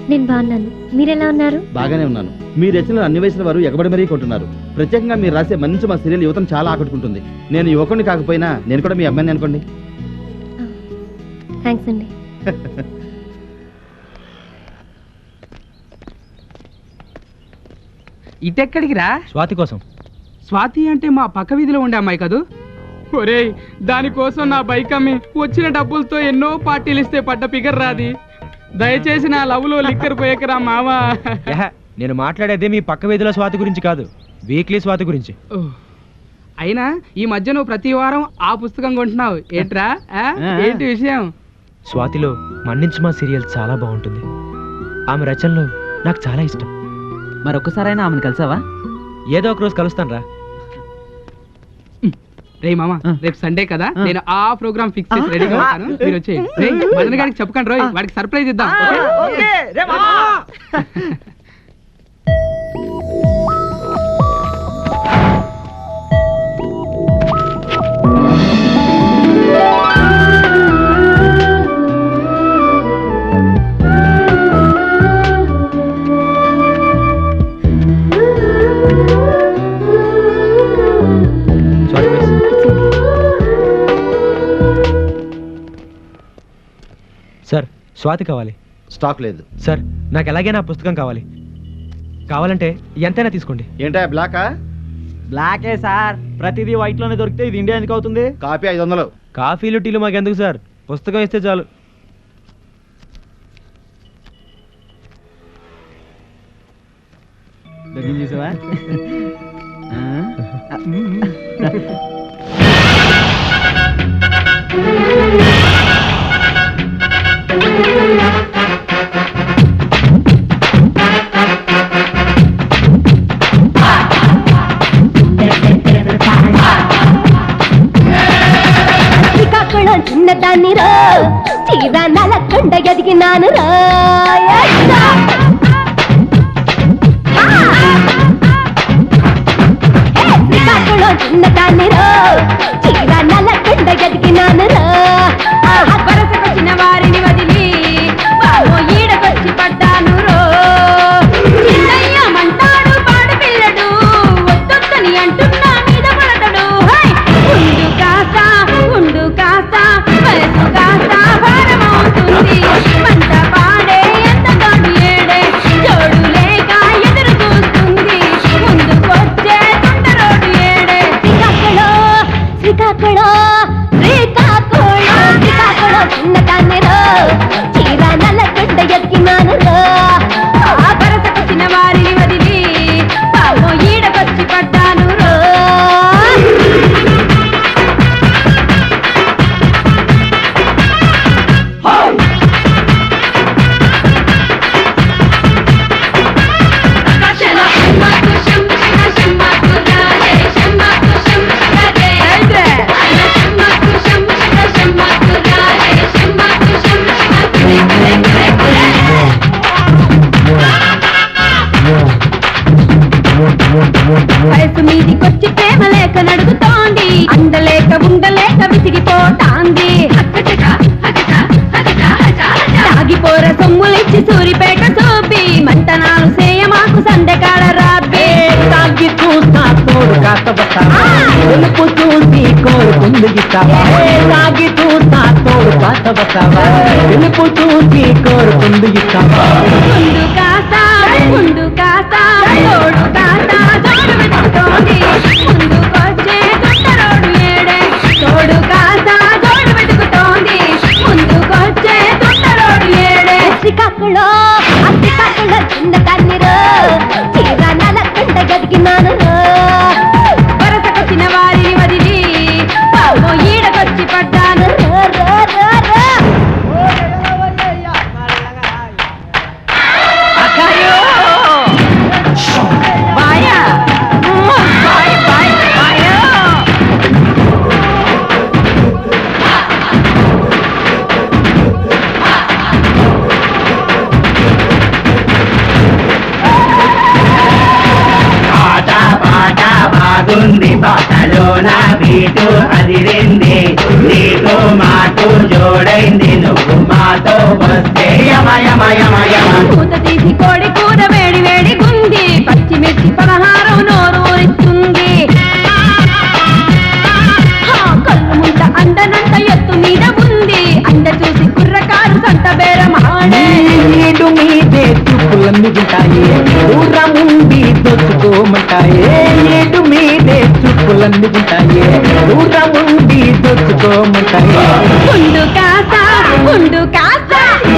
నేను బాగున్నాను, మీరెలా ఉన్నారు? బాగానే ఉన్నాను. మీ రచనలు అన్ని వయసుల వారు ఎగబడి మరీ కొంటున్నారు. ప్రత్యేకంగా మీరు రాసే మంచి మా సీరియల్ యువతను చాలా ఆకట్టుకుంటుంది. నేను యువకుడిని కాకపోయినా నేను కూడా మీ అమ్మాయిని అనుకోండి. థ్యాంక్స్ అండి. ఇటెక్కడికి రా? స్వాతి కోసం. స్వాతి అంటే మా పక్క వీధిలో ఉండే అమ్మాయి కదూ? ఒరేయ్, దానికోసం నా బైక్ అమ్మి వచ్చిన డబ్బులతో ఎన్నో పార్టీలు ఇస్తే పడ్డ ఫిగర్ రాది. దయచేసి నా లవ్లో లిక్కర్ పోయకరా మావా. నేను మాట్లాడేది మీ పక్క వీధిలో స్వాతి గురించి కాదు, వీక్లీ స్వాతి గురించి. అయినా ఈ మధ్య నువ్వు ప్రతి వారం ఆ పుస్తకం కొంటున్నావు ఏంట్రా? ఏంటి విషయం? స్వాతిలో మన్నించమా సీరియల్ చాలా బాగుంటుంది. ఆమె రచనలు నాకు చాలా ఇష్టం. మరొకసారైనా ఆమెను కలిసావా? ఏదో ఒక రోజు కలుస్తాను రా. రే మామా, రేపు సండే కదా, నేను ఆ ప్రోగ్రామ్ ఫిక్స్ చేసి రెడీగా ఉంటాను, మీరు వచ్చేయండి. మదన్ గారికి చెప్పకండి రోయ్, వాడికి సర్ప్రైజ్ ఇద్దాం. సార్, స్వాతి కావాలి. స్టాక్ లేదు సార్, నాకు ఎలాగైనా ఆ పుస్తకం కావాలి. కావాలంటే ఎంతైనా తీసుకోండి. ఏంటా బ్లాకా? బ్లాకే సార్, ప్రతిదీ వైట్ లోనే దొరికితే ఇది ఇండియా ఎందుకు అవుతుంది? కాపీ 500. కాఫీలు టీలు మాకెందుకు సార్, పుస్తకం ఇస్తే చాలు. చూసావా శ్రీకాకుళం చిన్నదాన్ని రా చీర నలకొండ ఎదిగినాను రా శ్రీకాకుళం చిన్నదాన్ని రా చీర నలకొండ ఎదిగినాను రా వరసకొచ్చిన వారిని వదిలి బావో ఈడకొచ్చి పడ్డాను రో చిన్నయ్యమంటాడు పాడు పిల్లడు వద్దొద్దని అంటున్నా మీద పడతాడు ఉండు కాస్త వయసు కాస్త భారమవుతుంది మంట పాడే ఎంతగాడు ఏడే జోడు లేక ఎదురు చూస్తుంది ముందుకొచ్చే తుంటరోడు ఏడే శ్రీకాకుళం చిన్నదాన్ని రా చీర నలకొండ ఎదిగినాను రా వరసకొచ్చిన వారిని వదిలి బావో ఈడకొచ్చి పడ్డాను రో వయసు మీదికొచ్చి ప్రేమ లేక నడుగుతోంది అందలేక ఉండలేక విసిగిపోతాంది తాగిపోర సొమ్ములిచ్చి సూరిపేట చూపి మంతనాలు సేయమాకు సందెకాడ రాబే తాగి చూస్తా తోడు కాస్త తెలుపు చూసి కోరుకుంది ఇస్తావా తాగి చూస్తా తోడు కాస్త వస్తావా తెలుపు చూసి కోరుకుంది ఇస్తావా ముందు కాస్త తోడు కాస్త జోడు వెతుకుతోంది ముందుకొచ్చే తుంటరోడు ఏడే తోడు కాస్త జోడు వెతుకుతోంది ముందుకొచ్చే తుంటరోడు ఏడే శ్రీకాకుళం చిన్నదాన్ని రా చీర నలకొండ ఎదిగినాను రా వరసకొచ్చిన వారిని వదిలి బావో ఈడకొచ్చి పడ్డాను బాగుంది పాటలో నా బీటు అదిరింది నీతో మాకు జోడైంది నువ్వు మాతో వస్తే పూత తీసి కోడి కూర వేడి వేడి గుంది పచ్చిమిర్చి పలహారం నోరూరిస్తుంది కళ్ళు ముంత అందనంత ఎత్తు మీద ఉంది అంద చూసి కుర్రకారు సంత బేరమాడే నీడు మీదే చూపులన్నీ ఉంటాయి దూరం ఉండి దోచుకోమంటాయి ఏడు మీదే చూపులన్నీ ఉంటాయి దూరం ఉండి దోచుకోమంటాయి ఉండు కాస్త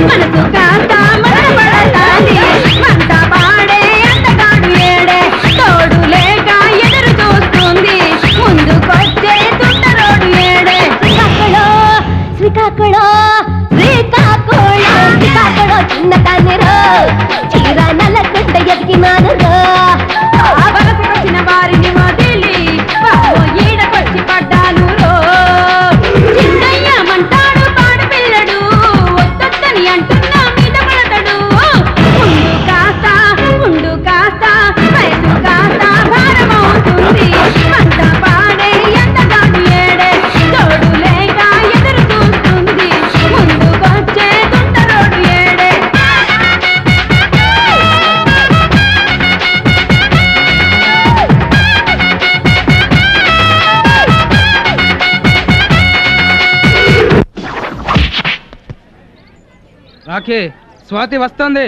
మనసు కాస్త మనపడతాది మంట పాడే అంతగాడు ఏడే తోడు లేక ఎదురు చూస్తుంది ముందుకొచ్చే తుంటరోడు ఏడే శ్రీకాకుళం చిన్నదాన్ని రా చీర నలకొండ ఎదిగినాను రా వరసకొచ్చిన వారిని వదిలి బావో ఈడకొచ్చి పడ్డాను రో చిన్నయ్యమంటాడు పాడు పిల్లడు వద్దొద్దని అంటున్నా మీద పడతాడు ఉండు కాస్త వయసు కాస్త భారమవుతుంది మంట పాడే ఎంతగాడు ఏడే తోడు లేక ఎదురు చూస్తుంది ముందుకొచ్చే తుంటరోడు ఏడే రాకే స్వాతి వస్తుంది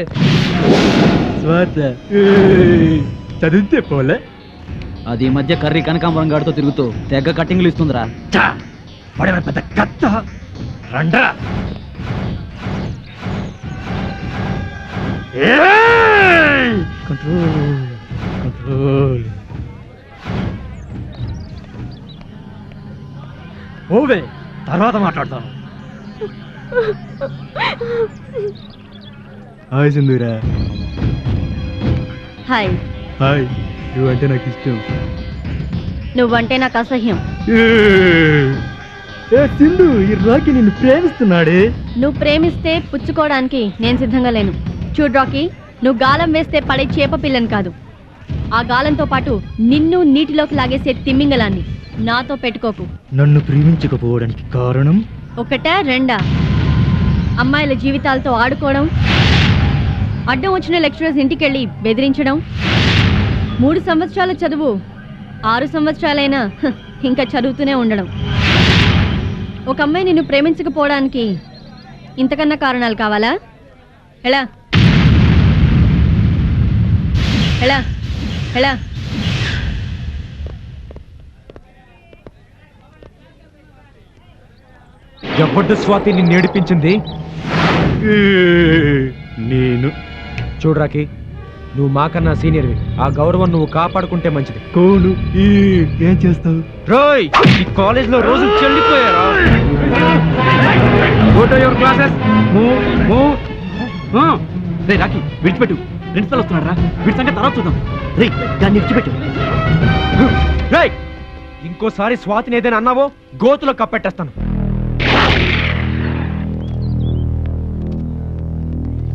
చదివితే పోలే అది ఈ మధ్య కర్రీ కనకాంబరం గాడితో తిరుగుతూ తెగ కట్టింగ్లు ఇస్తుందిరా పెద్ద కత్త రండ్రా తర్వాత మాట్లాడతాను. హాయ్ సింధూరా. హాయ్. హాయ్. నువ్వంటే నాకు ఇష్టం. నువ్వంటే నాకు అసహ్యం. ఏ సింధు, ఈ రాకీ నిన్ను ప్రేమిస్తున్నాడే. నువ్వు ప్రేమిస్తే పుచ్చుకోవడానికి నేను సిద్ధంగా లేను. చూడు రాకీ, నువ్వు గాలం వేస్తే పడే చేప పిల్లని కాదు, ఆ గాలంతో పాటు నిన్ను నీటిలోకి లాగేసే తిమ్మింగలాన్ని. నాతో పెట్టుకోకు. నన్ను ప్రేమించకపోవడానికి కారణం ఒకటా రెండా? అమ్మాయిల జీవితాలతో ఆడుకోవడం, అడ్డం వచ్చిన లెక్చరర్స్ ఇంటికెళ్ళి బెదిరించడం, 3 సంవత్సరాల చదువు 6 సంవత్సరాలైనా ఇంకా చదువుతూనే ఉండడం. ఒక అమ్మాయి నిన్ను ప్రేమించకపోవడానికి ఇంతకన్నా కారణాలు కావాలా? ఎలా ఎలా ఎలా జబర్దస్త్ స్వాతి నిన్ను ఏడిపించింది నేను. చూడరాకి, నువ్వు మాకన్నా సీనియర్వి. ఆ గౌరవం నువ్వు కాపాడుకుంటే మంచిది. కోను ఏం చేస్తావు? రోయ్, ఈ కాలేజ్ లో రోజు చెల్లిపోయారా? రాకి విడిచిపెట్టు, ప్రిన్సిపల్ వస్తున్నాడు రా. వీడి సంగతి తర్వాత చూద్దాం. రే దాన్ని విడిచిపెట్టు. రేయ్, ఇంకోసారి స్వాతిని ఏదైనా అన్నావో గోతులో కప్పెట్టేస్తాను.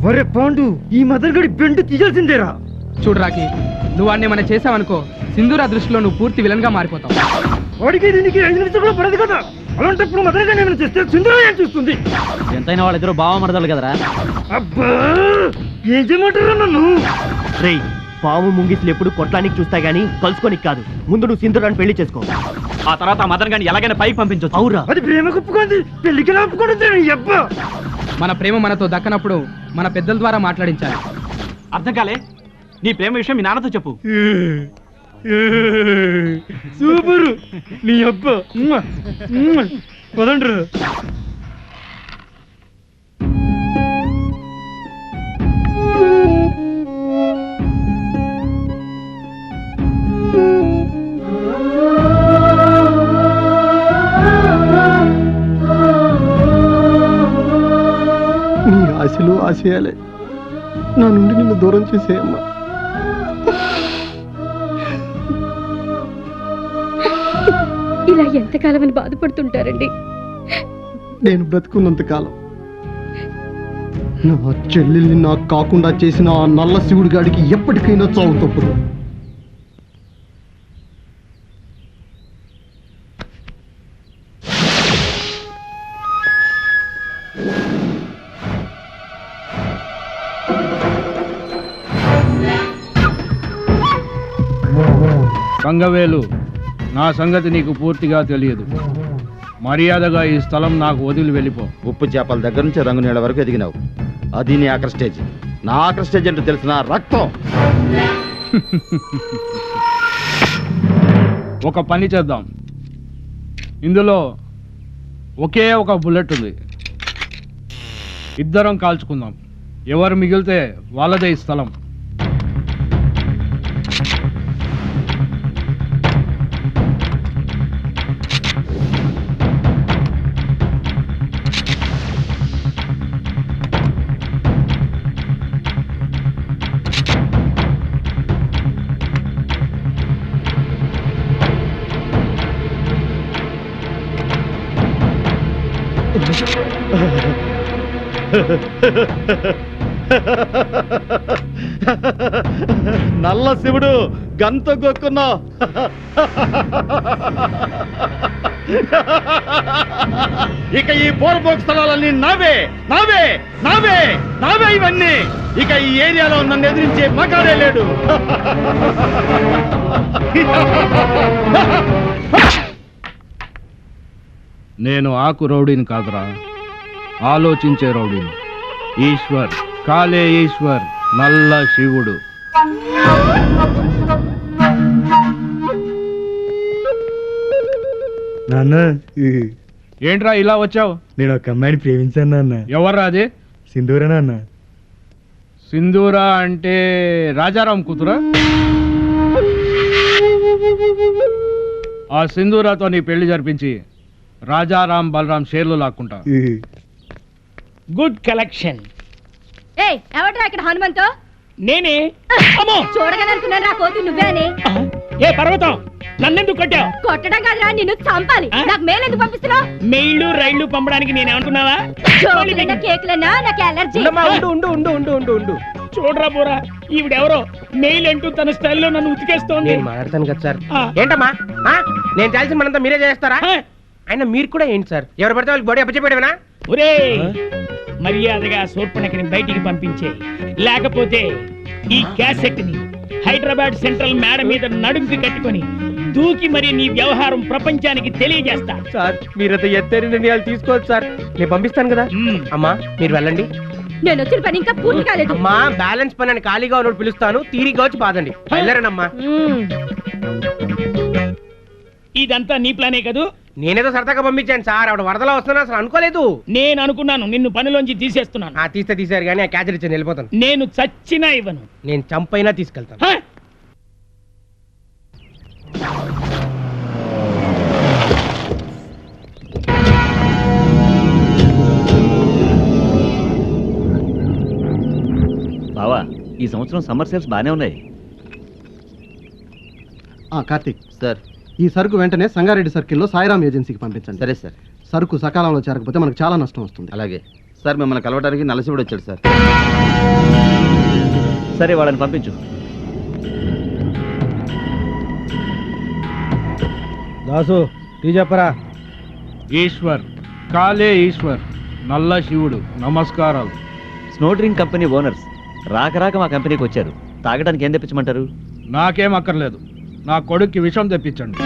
ఒరే పాండు, ఈ మదర్గడి బెండు తీయాల్సిందేరా. చూడు రాకి, నువ్వు వాడిని ఏమైనా చేసావనుకో, సింధూరా దృష్టిలో నువ్వు పూర్తి విలన్ గా మారిపోతావు. వాడికి దీనికి 5 నిమిషాలు కూడా పడదు కదా. అలాంటప్పుడు మదర్గా ఏమైనా చేస్తే సింధూరా ఏం చూస్తుంది? ఎంతైనా వాళ్ళిద్దరు బావ మరదలు కదరా. అబ్బా, ఏం చేయమంటారా నన్ను? రేయ్, పాము ముంగిసులు ఎప్పుడు కొట్లానికి చూస్తాయి గానీ కలుసుకోనికి కాదు. ముందు నువ్వు సింధూరాన్ని పెళ్లి చేసుకో, ఆ తర్వాత మదన్ గాని ఎలాగైనా పైకి పంపించవచ్చు. అవురా? అది ప్రేమ కుప్పుకుంది, పెళ్లికి ఒప్పుకుంటుంది. అబ్బా, మన ప్రేమ మనతో దక్కనప్పుడు మన పెద్దల ద్వారా మాట్లాడించాలి. అర్థం కాలే? నీ ప్రేమ విషయం మీ నాన్నతో చెప్పు. సూపరు నీ అబ్బా. పదండ్రు. నీ ఆశలు ఆశయాలే నా నుండి నిన్ను దూరం చేసేయమ్మా. ఇలా ఎంతకాలమని బాధపడుతుంటారండి? నేను బ్రతుకున్నంత కాలం నా చెల్లెల్ని నాకు కాకుండా చేసిన ఆ నల్ల శివుడి గాడికి ఎప్పటికైనా చావు తప్పదు. సంగవేలు, నా సంగతి నీకు పూర్తిగా తెలియదు. మర్యాదగా ఈ స్థలం నాకు వదిలి వెళ్ళిపో. ఉప్పు చేపల దగ్గర నుంచి రంగు నీళ్ళ వరకు ఎదిగినావు. అది నీ ఆఖరి స్టేజ్. నా ఆఖరి స్టేజ్ అంటే తెలిసిన రక్తం. ఒక పని చేద్దాం. ఇందులో ఒకే ఒక బుల్లెట్ ఉంది. ఇద్దరం కాల్చుకుందాం. ఎవరు మిగిలితే వాళ్ళదే ఈ స్థలం. నల్ల శివుడు గంత గొక్కున్నా. ఇక ఈ పోర్పోక్ స్థలాలన్నీ నావే నావే నావే నావే ఇవన్నీ. ఇక ఈ ఏరియాలో నన్ను ఎదిరించే మగాడే లేడు. నేను ఆకు రౌడీని కాదురా, ఆలోచించే రౌడీని. ఈశ్వర్, కాలే ఈశ్వర్, నల్ల శివుడు. నాన్న, ఏంట్రా ఇలా వచ్చావు? నేను ఒక అమ్మాయిని ప్రేమించాను నాన్న. ఎవర్రా అది? సింధూరా నాన్న. సింధూరా అంటే రాజారాం కూతురా? ఆ సింధూరాతో నీ పెళ్లి జరిపించి రాజారాం బలరాం షేర్లు లాక్కుంటా. Good collection. ఏయ్ ఎవడ్రా ఇక్కడ హనుమంతో? నేనే. చూడగానే అనుకున్నాను రా కోతి నువ్వే అని. ఏ పర్వతం, నన్నెందుకు కొట్టావు? కొట్టడం కాదురా, నిన్ను చంపాలి. నాకు మెయిల్ ఎందుకు పంపిస్తున్నావు? మెయిల్లు రైళ్లు పంపడానికి నేనేమనుకున్నావా? జోకులన్నా కేకులన్నా నాకు ఎలర్జీ. చూడరా పోరా, ఈవిడెవరో మెయిల్ అంటూ తన స్టైల్లో నన్ను ఉతికేస్తోంది. నేను మాట్లాడతాను కదా సార్. ఏంటమ్మా నేను చేయాల్సిన మనంతా మీరే చేస్తారా? అయినా మీరు కూడా ఏంటి సార్, ఎవరు పడితే వాళ్ళకి బాడీ అప్పచెప్పేడమేనా? ఒరే మర్యాదగా శూర్పణఖని బయటికి పంపించే, లేకపోతే ఈ క్యాసెట్ ని హైదరాబాద్ సెంట్రల్ మేడ మీద నడుంకి కట్టుకొని దూకి మరి నీ వ్యవహారం ప్రపంచానికి తెలియజేస్తా. సార్ మీరంత ఎత్తైన నిర్ణయాలు తీసుకోవచ్చు సార్, నేను పంపిస్తాను కదా. అమ్మా మీరు వెళ్ళండి. నేను వచ్చిన పని ఇంకా పూర్తి కాలేదు. అమ్మా బ్యాలెన్స్ పని అని ఖాళీగా ఉన్నప్పుడు పిలుస్తాను, తీరిగా వచ్చి పాదండి. వెళ్ళారనమ్మా. ఇదంతా నీ ప్లానే కదూ? నేనేదో సరదాగా పంపించాను సార్, ఆవిడ వరదలో వస్తున్నా అసలు అనుకోలేదు. నేను అనుకున్నాను నిన్ను పనిలోంచి తీసేస్తున్నాను. తీసారు కానీ ఆ క్యాచర్ ఇచ్చాను, వెళ్ళిపోతాను. నేను చచ్చినా ఇవ్వను. నేను చంపైనా తీసుకెళ్తాను. బావా ఈ సంవత్సరం సమ్మర్ సేల్స్ బాగానే ఉన్నాయి. కార్తీక్ సార్, ఈ సరుకు వెంటనే సంగారెడ్డి సర్కిల్లో సాయిరామ్ ఏజెన్సీకి పంపించండి. సరే సార్. సరుకు సకాలంలో చేరకపోతే మనకు చాలా నష్టం వస్తుంది. అలాగే సార్. మిమ్మల్ని కలవడానికి నలశివుడు వచ్చాడు సార్. సరే వాళ్ళని పంపించు. దాసు టీ చెప్పరా. ఈశ్వర్, కాలే ఈశ్వర్, నల్ల శివుడు, నమస్కారాలు. స్నో డ్రింక్ కంపెనీ ఓనర్స్ రాక రాక మా కంపెనీకి వచ్చారు. తాగడానికి ఏం తెప్పించమంటారు? నాకేం అక్కర్లేదు, నా కొడుక్కి విషం తెప్పించండి.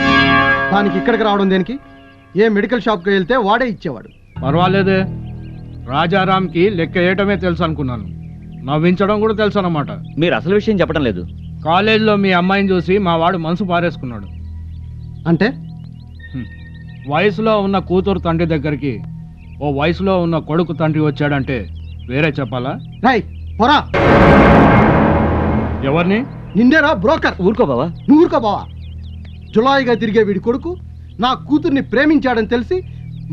దానికి ఇక్కడికి రావడం దేనికి? ఏ మెడికల్ షాప్కి వెళ్తే వాడే ఇచ్చేవాడు. పర్వాలేదే, రాజారాంకి లెక్క వేయటమే తెలుసు అనుకున్నాను, నవ్వించడం కూడా తెలుసు అన్నమాట. మీరు అసలు విషయం చెప్పడం లేదు. కాలేజీలో మీ అమ్మాయిని చూసి మా వాడు మనసు పారేసుకున్నాడు. అంటే వయసులో ఉన్న కూతురు తండ్రి దగ్గరికి ఓ వయసులో ఉన్న కొడుకు తండ్రి వచ్చాడంటే వేరే చెప్పాలా? పోరా. ఎవరిని? నిండేరా బ్రోకర్. ఊరుకో బావా. నువ్వు ఊరుకో బావా. జులాయిగా తిరిగే వీడి కొడుకు నా కూతుర్ని ప్రేమించాడని తెలిసి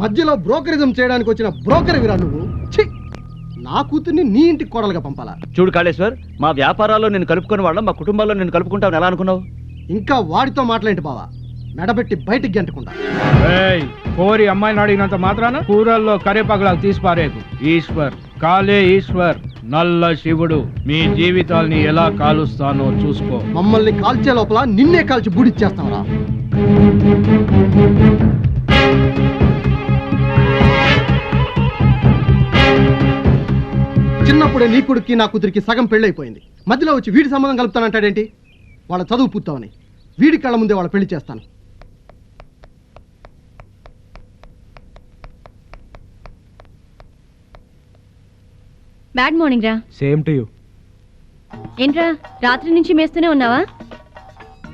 మధ్యలో బ్రోకరిజం చేయడానికి వచ్చిన బ్రోకర్ విరా నువ్వు. నా కూతుర్ని నీ ఇంటికి కోడలుగా పంపాలా? చూడు కాళేశ్వర్, మా వ్యాపారాల్లో నేను కలుపుకుని వాళ్ళం, మా కుటుంబాల్లో నేను కలుపుకుంటాను ఎలా అనుకున్నావు? ఇంకా వాడితో మాట్లాడేంటి బావా, మెడబెట్టి బయటికి గంటకుండా. కోరి అమ్మాయిని అడిగినంత మాత్రాన కూరల్లో కరేపాకులాగా తీసి పారేకు. ఈశ్వర్, కాలే ఈశ్వర్, నల్ల శివుడు, మీ జీవితాల్ని ఎలా కాలుస్తానో చూసుకో. మమ్మల్ని కాల్చే లోపల నిన్నే కాల్చి బూడిచ్చేస్తావరా. చిన్నప్పుడే నీ కొడుక్కి నా కూతురికి సగం పెళ్ళైపోయింది, మధ్యలో వచ్చి వీడి సంబంధం కలుపుతానంటాడేంటి? వాళ్ళ చదువు పూర్తవని వీడి కళ్ళ ముందే వాళ్ళ పెళ్లి చేస్తాను. బ్యాడ్ మార్నింగ్ రా. Same to you. ఏంట్రా రాత్రి నుంచి మేస్తూనే ఉన్నావా?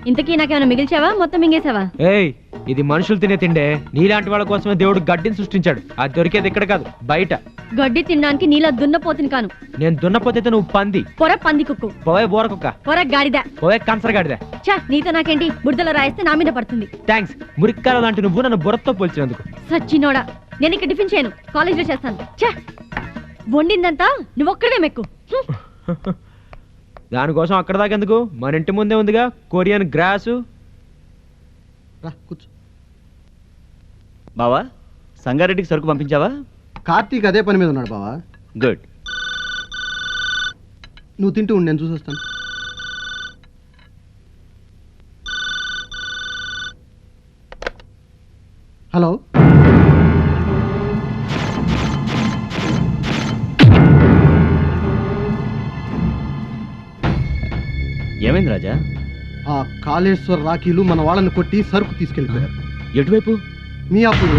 ఇంతకీ నాకేమైనా మిగిల్చావా, మొత్తం మింగేసావా? ఏయ్ ఇది మనుషులు తినే తిండే, నీలాంటి వాళ్ళ కోసమే దేవుడు గడ్డిని సృష్టించాడు. అది దొరికేది ఇక్కడ కాదు, బయట. గడ్డి తినడానికి నీలా దున్నపోతుని కాను. నేను దున్నపోతే నువ్వు పంది. పొర పంది కుక్కు. పోవే బోర కుక్క. పొర గాడిద. పోవే కన్సర్ గాడిద. చా నీతో నాకేంటి, బురదలో రాయిస్తే నా మీద పడుతుంది. థ్యాంక్స్. మురిక్కాల లాంటి నువ్వు నన్ను బుర్రతో పోల్చినందుకు. సచ్చినోడా, నేను ఇక్కడ టిఫిన్ చేయను, కాలేజీలో చేస్తాను. చా వండిందంతా నువ్వు ఒక్కడే మెక్కు. దానికోసం అక్కడ దాకెందుకు, మన ఇంటి ముందే ఉందిగా కొరియన్ గ్రాసు. కూర్చో. బావా సంగారెడ్డికి సరుకు పంపించావా? కార్తీక్ అదే పని మీద ఉన్నాడు బావా. గుడ్. నువ్వు తింటూ ఉండి, నేను చూసొస్తాను. హలో. ఏమైంది రాజా? ఆ కాళేశ్వర్ రాఖీలు మన వాళ్ళని కొట్టి సరుకు తీసుకెళ్ళిపోయారు. ఎటువైపు? మీ అప్పుడు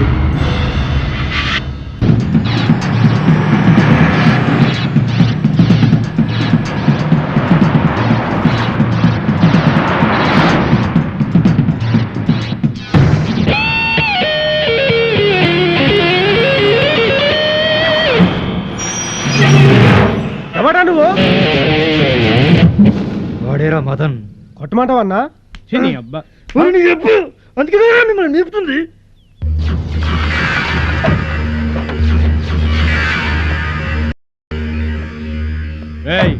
ఎవడా నువ్వు? వాడేరా మదన్. కొట్టమంటావన్నా? అబ్బా అందుకే మిమ్మల్ని నేర్పుతుంది. ఏయ్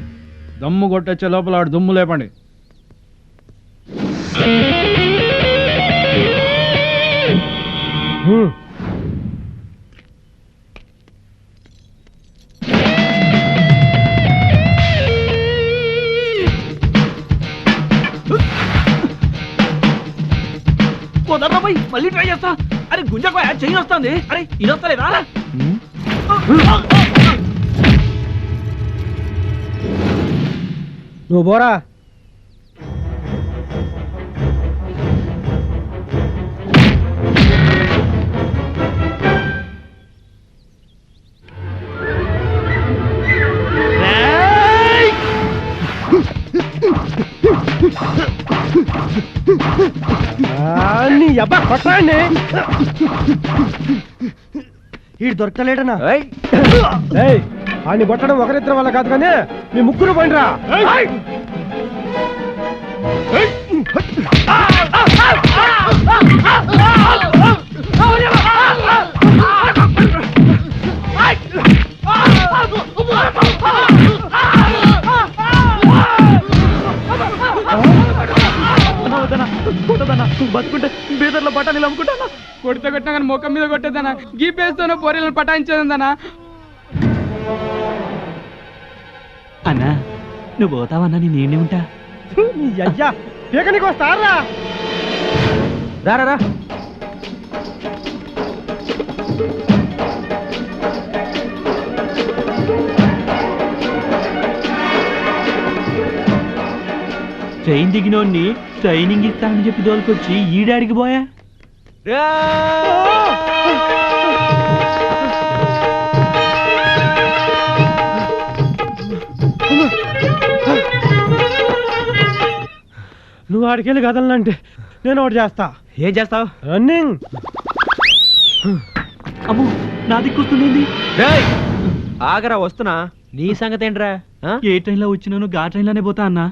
దమ్ము కొట్టొచ్చే లోపల ఆడు దుమ్ము లేపండి. పోయి మళ్ళీ ట్రై చేస్తా. అరే గుంజకు చెయ్యి వస్తుంది. అరే ఇది వస్తలేదా? నువ్వు పోరా. నీ అబ్బా కొట్టండి. వీడు దొరకలేడనా? ఆడిని కొట్టడం ఒకరిద్దరి వల్ల కాదు కానీ మీ ముగ్గురు పండిరా. బతుకుంటే బీదర్లో బఠానీలు అమ్ముకుంటానా? కొడితే కొట్టినా కానీ ముఖం మీద కొట్టేదానా? గీపేస్తూనే పోరీలను పటాయించేదనా? అన్నా నువ్వు పోతావన్నా నేనే ఉంటా. అయ్యా పీక నీకు వస్తారా? రా ట్రైన్ దిగినోడిని ట్రైనింగ్ ఇస్తానని చెప్పి దోలుకొచ్చి ఈడాడికి పోయా. నువ్వు ఆడికెళ్ళి కదలంటే నేను ఒకటి చేస్తా. ఏం చేస్తావు? రన్నింగ్. అమ్మో నా దిక్కొస్తుంది. ఆగరా వస్తున్నా. నీ సంగతి ఏంట్రా? ఏ ట్రైన్లో వచ్చినాను గా ట్రైన్లోనే పోతా అన్నా.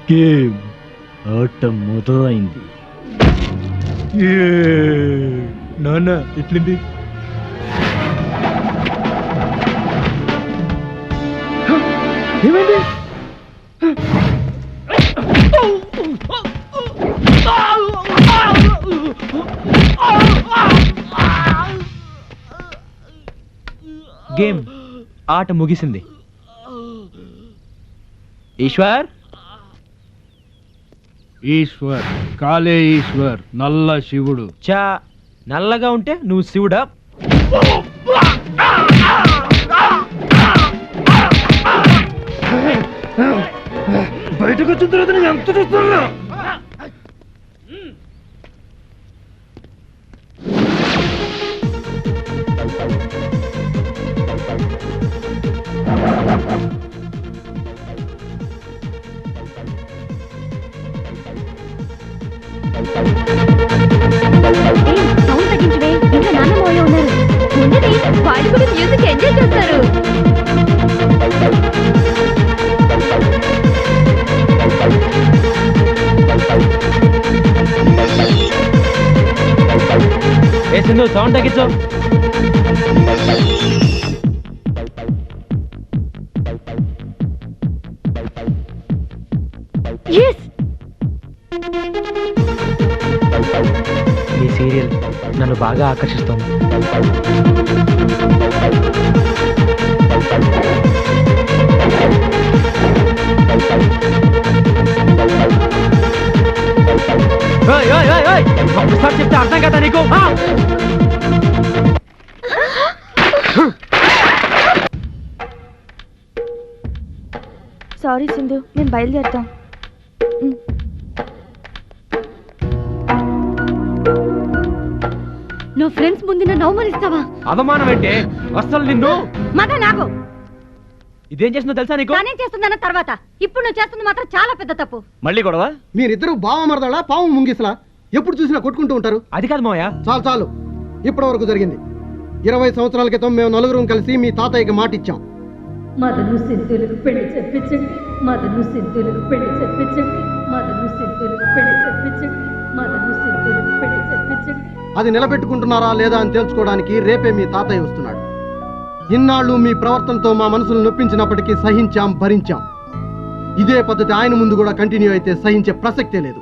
గేమ్ ఆట మొదలైంది. నాన్న ఎట్లుంది? ఏమైంది? గేమ్ ఆట ముగిసింది. ఈశ్వర్ ఈశ్వర్ కాలే ఈశ్వర్ నల్ల శివుడు. చా నల్లగా ఉంటే నువ్వు శివుడా? బయటకు వచ్చిన తర్వాత నేను ఎంత చూస్తున్నా? సౌండ్ తగ్గించవే. ఇంకా నాన్న మోయ ఉన్నారు. ఉండని వాళ్ళు కూడా మ్యూజిక్ ఎంజాయ్ చేస్తారు. ఏ సింధు సౌండ్ తగ్గించు. ఈ సీరియల్ నన్ను బాగా ఆకర్షిస్తోంది. ఒకసారి చెప్తే అర్థం కదా నీకు? సారీ సింధు, మేము బయలుదేరుతాం. నువ్వు ఫ్రెండ్స్ ముందు నన్ను అవమానిస్తావా? అవమానం అంటే అసలు నిన్ను మదన్ నాకు ఇదేం చేస్తుందో తెలుసా నీకు? నేనేం చేస్తుందన్న తర్వాత ఇప్పుడు నువ్వు చేస్తుంది మాత్రం చాలా పెద్ద తప్పు. మళ్ళీ గొడవ? మీరిద్దరు బావ మరదలా పాము ముంగిసలా ఎప్పుడు చూసినా కొట్టుకుంటూ ఉంటారు. అది కాదు మావయ్య. చాలు చాలు ఇప్పటి వరకు జరిగింది. 20 సంవత్సరాల క్రితం మేము నలుగురం కలిసి మీ తాతయ్యకి మాట ఇచ్చాం. మదను సిద్ధులకు పెళ్లి చెప్పించండి. మదను సిద్ధులకు పెళ్లి చెప్పించండి. మదను సిద్ధులకు పెళ్లి చెప్పించండి. మదను సిద్ధులకు అది నిలబెట్టుకుంటున్నారా లేదా అని తెలుసుకోవడానికి రేపే మీ తాతయ్య వస్తున్నాడు. ఇన్నాళ్ళు మీ ప్రవర్తనతో మా మనసులు నొప్పించినప్పటికీ సహించాం, భరించాం. ఇదే పద్ధతి ఆయన ముందు కూడా కంటిన్యూ అయితే సహించే ప్రసక్తే లేదు.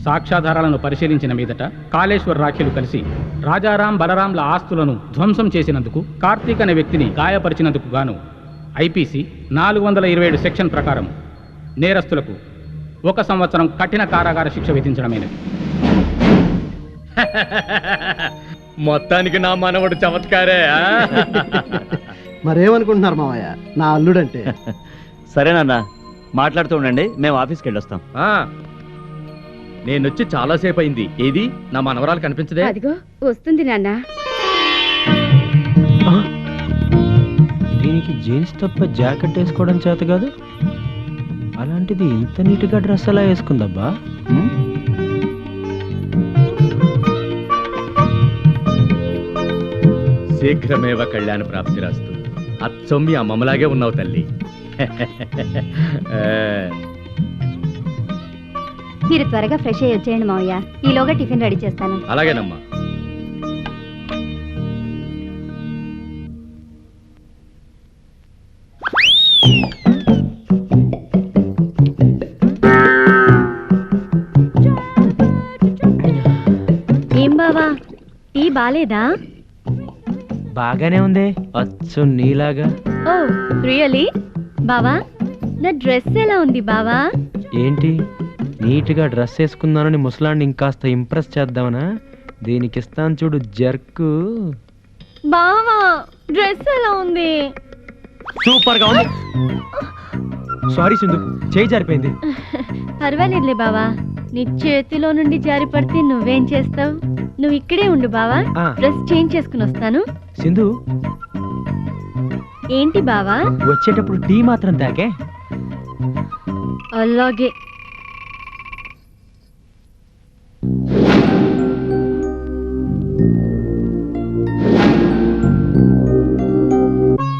సాక్ష్యాధారాలను పరిశీలించిన మీదట కాళేశ్వర్ రాఖీలు కలిసి రాజారాం బలరాంల ఆస్తులను ధ్వంసం చేసినందుకు కార్తీక్ అనే వ్యక్తిని గాయపరిచినందుకు గాను ఐపీసీ 427 సెక్షన్ ప్రకారం నేరస్తులకు 1 సంవత్సరం కఠిన కారాగార శిక్ష విధించడమైనది. మొత్తానికి నా మనవడు చమత్కారే. మరేమనుకుంటున్నారు మావయ్య నా అల్లుడంటే? సరేనన్నా, మాట్లాడుతూ ఉండండి, మేము ఆఫీస్కి వెళ్ళొస్తాం. నేనొచ్చి చాలాసేపు అయింది. ఏది నా మనవరాలు కనిపించదే? అదిగో వస్తుంది నాన్న. దీనికి జీన్స్ తప్ప జాకెట్ వేసుకోవడం చేత కాదు, అలాంటిది ఇంత నీట్గా డ్రెస్ ఎలా వేసుకుందబ్బా? శీఘ్రమేవ కళ్యాణ ప్రాప్తి రాస్తూ. అచ్చం మీ అమ్మమ్మలాగే ఉన్నావు తల్లి. మీరు త్వరగా ఫ్రెష్ అయ్యి వచ్చేయండి మావయ్య, ఈలోగా టిఫిన్ రెడీ చేస్తాను. అలాగేనమ్మా. ఏం బావా, టీ బాలేదా? బాగానే ఉంది, అచ్చు నీలాగా. ఓ రియలీ? బావా నా డ్రెస్ ఎలా ఉంది బావా? ఏంటి నీట్గా డ్రెస్ వేసుకున్నానని ముసలాన్ని ఇంకాస్త ఇంప్రెస్ చేద్దామనా? దీనికి ఇస్తాను చూడు జర్కు. బావా డ్రెస్ ఎలా ఉంది? సూపర్ గా ఉంది. సారీ సింధు, చేయి జారిపోయింది. పర్వాలేదులే బావా, నీ చేతిలో నుండి జారి పడితే నువ్వేం చేస్తావు? నువ్వు ఇక్కడే ఉండు బావా, డ్రెస్ చేంజ్ చేసుకుని వస్తాను. సింధు ఏంటి బావా? వచ్చేటప్పుడు టీ మాత్రం తాకే. అలాగే.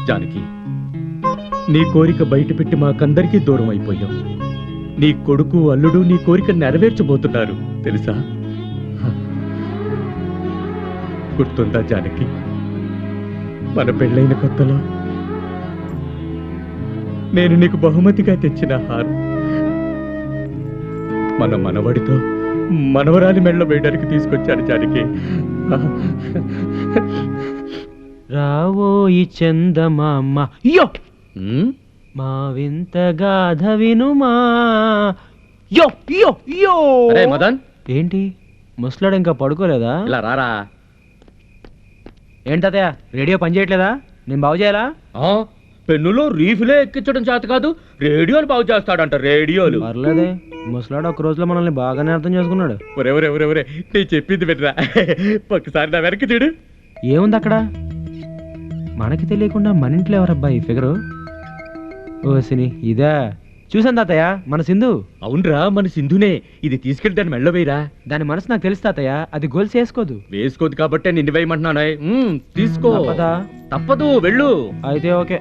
జానకి, నీ కోరిక బయట పెట్టి మాకందరికీ దూరం అయిపోయావు. నీ కొడుకు అల్లుడు నీ కోరిక నెరవేర్చబోతున్నారు తెలుసా? గుర్తుందా జానకి, మన పెళ్ళైన కొత్తలో నేను నీకు బహుమతిగా తెచ్చిన హారం మన మనవడితో మనవరాలి మెళ్ళ వేయడానికి తీసుకొచ్చాను జానకి. రావోయి చందమామ యో మా వింత గాథ వినుమా. యో యో యో. మదన్, ఏంటి ముసలాడు ఇంకా పడుకోలేదా? ఇలా రారా. ఏంటతయ్య రేడియో పని చేయట్లేదా? నేను బాగు చేయాలా? పెన్నులో రీఫిలే ఎక్కించడం చేత కాదు, రేడియోలు బాగు చేస్తాడంట. రేడియోలు పర్లేదే, ముసలాడు ఒక రోజులో మనల్ని బాగానే అర్థం చేసుకున్నాడు. ఒరే నేను చెప్పింది వినరా, ఒక్కసారి నా వెనక్కి చూడు. ఏముంది అక్కడ? మనకి తెలియకుండా మన ఇంట్లో ఎవరబ్బా ఈ ఫిగరు? ఓసిని ఇదా? చూసాను తాతయ్య, మన సింధు. అవునరా, మన సింధునే. ఇది తీసుకెళ్లి దాన్ని మెళ్ళ వేయరా. దాని మనసు నాకు తెలుసు తాతయ్య, అది గోల్స్ వేసుకోదు కాబట్టే నిన్ను వేయమంటున్నాను. తీసుకో. తప్పదు, వెళ్ళు. అయితే ఓకే.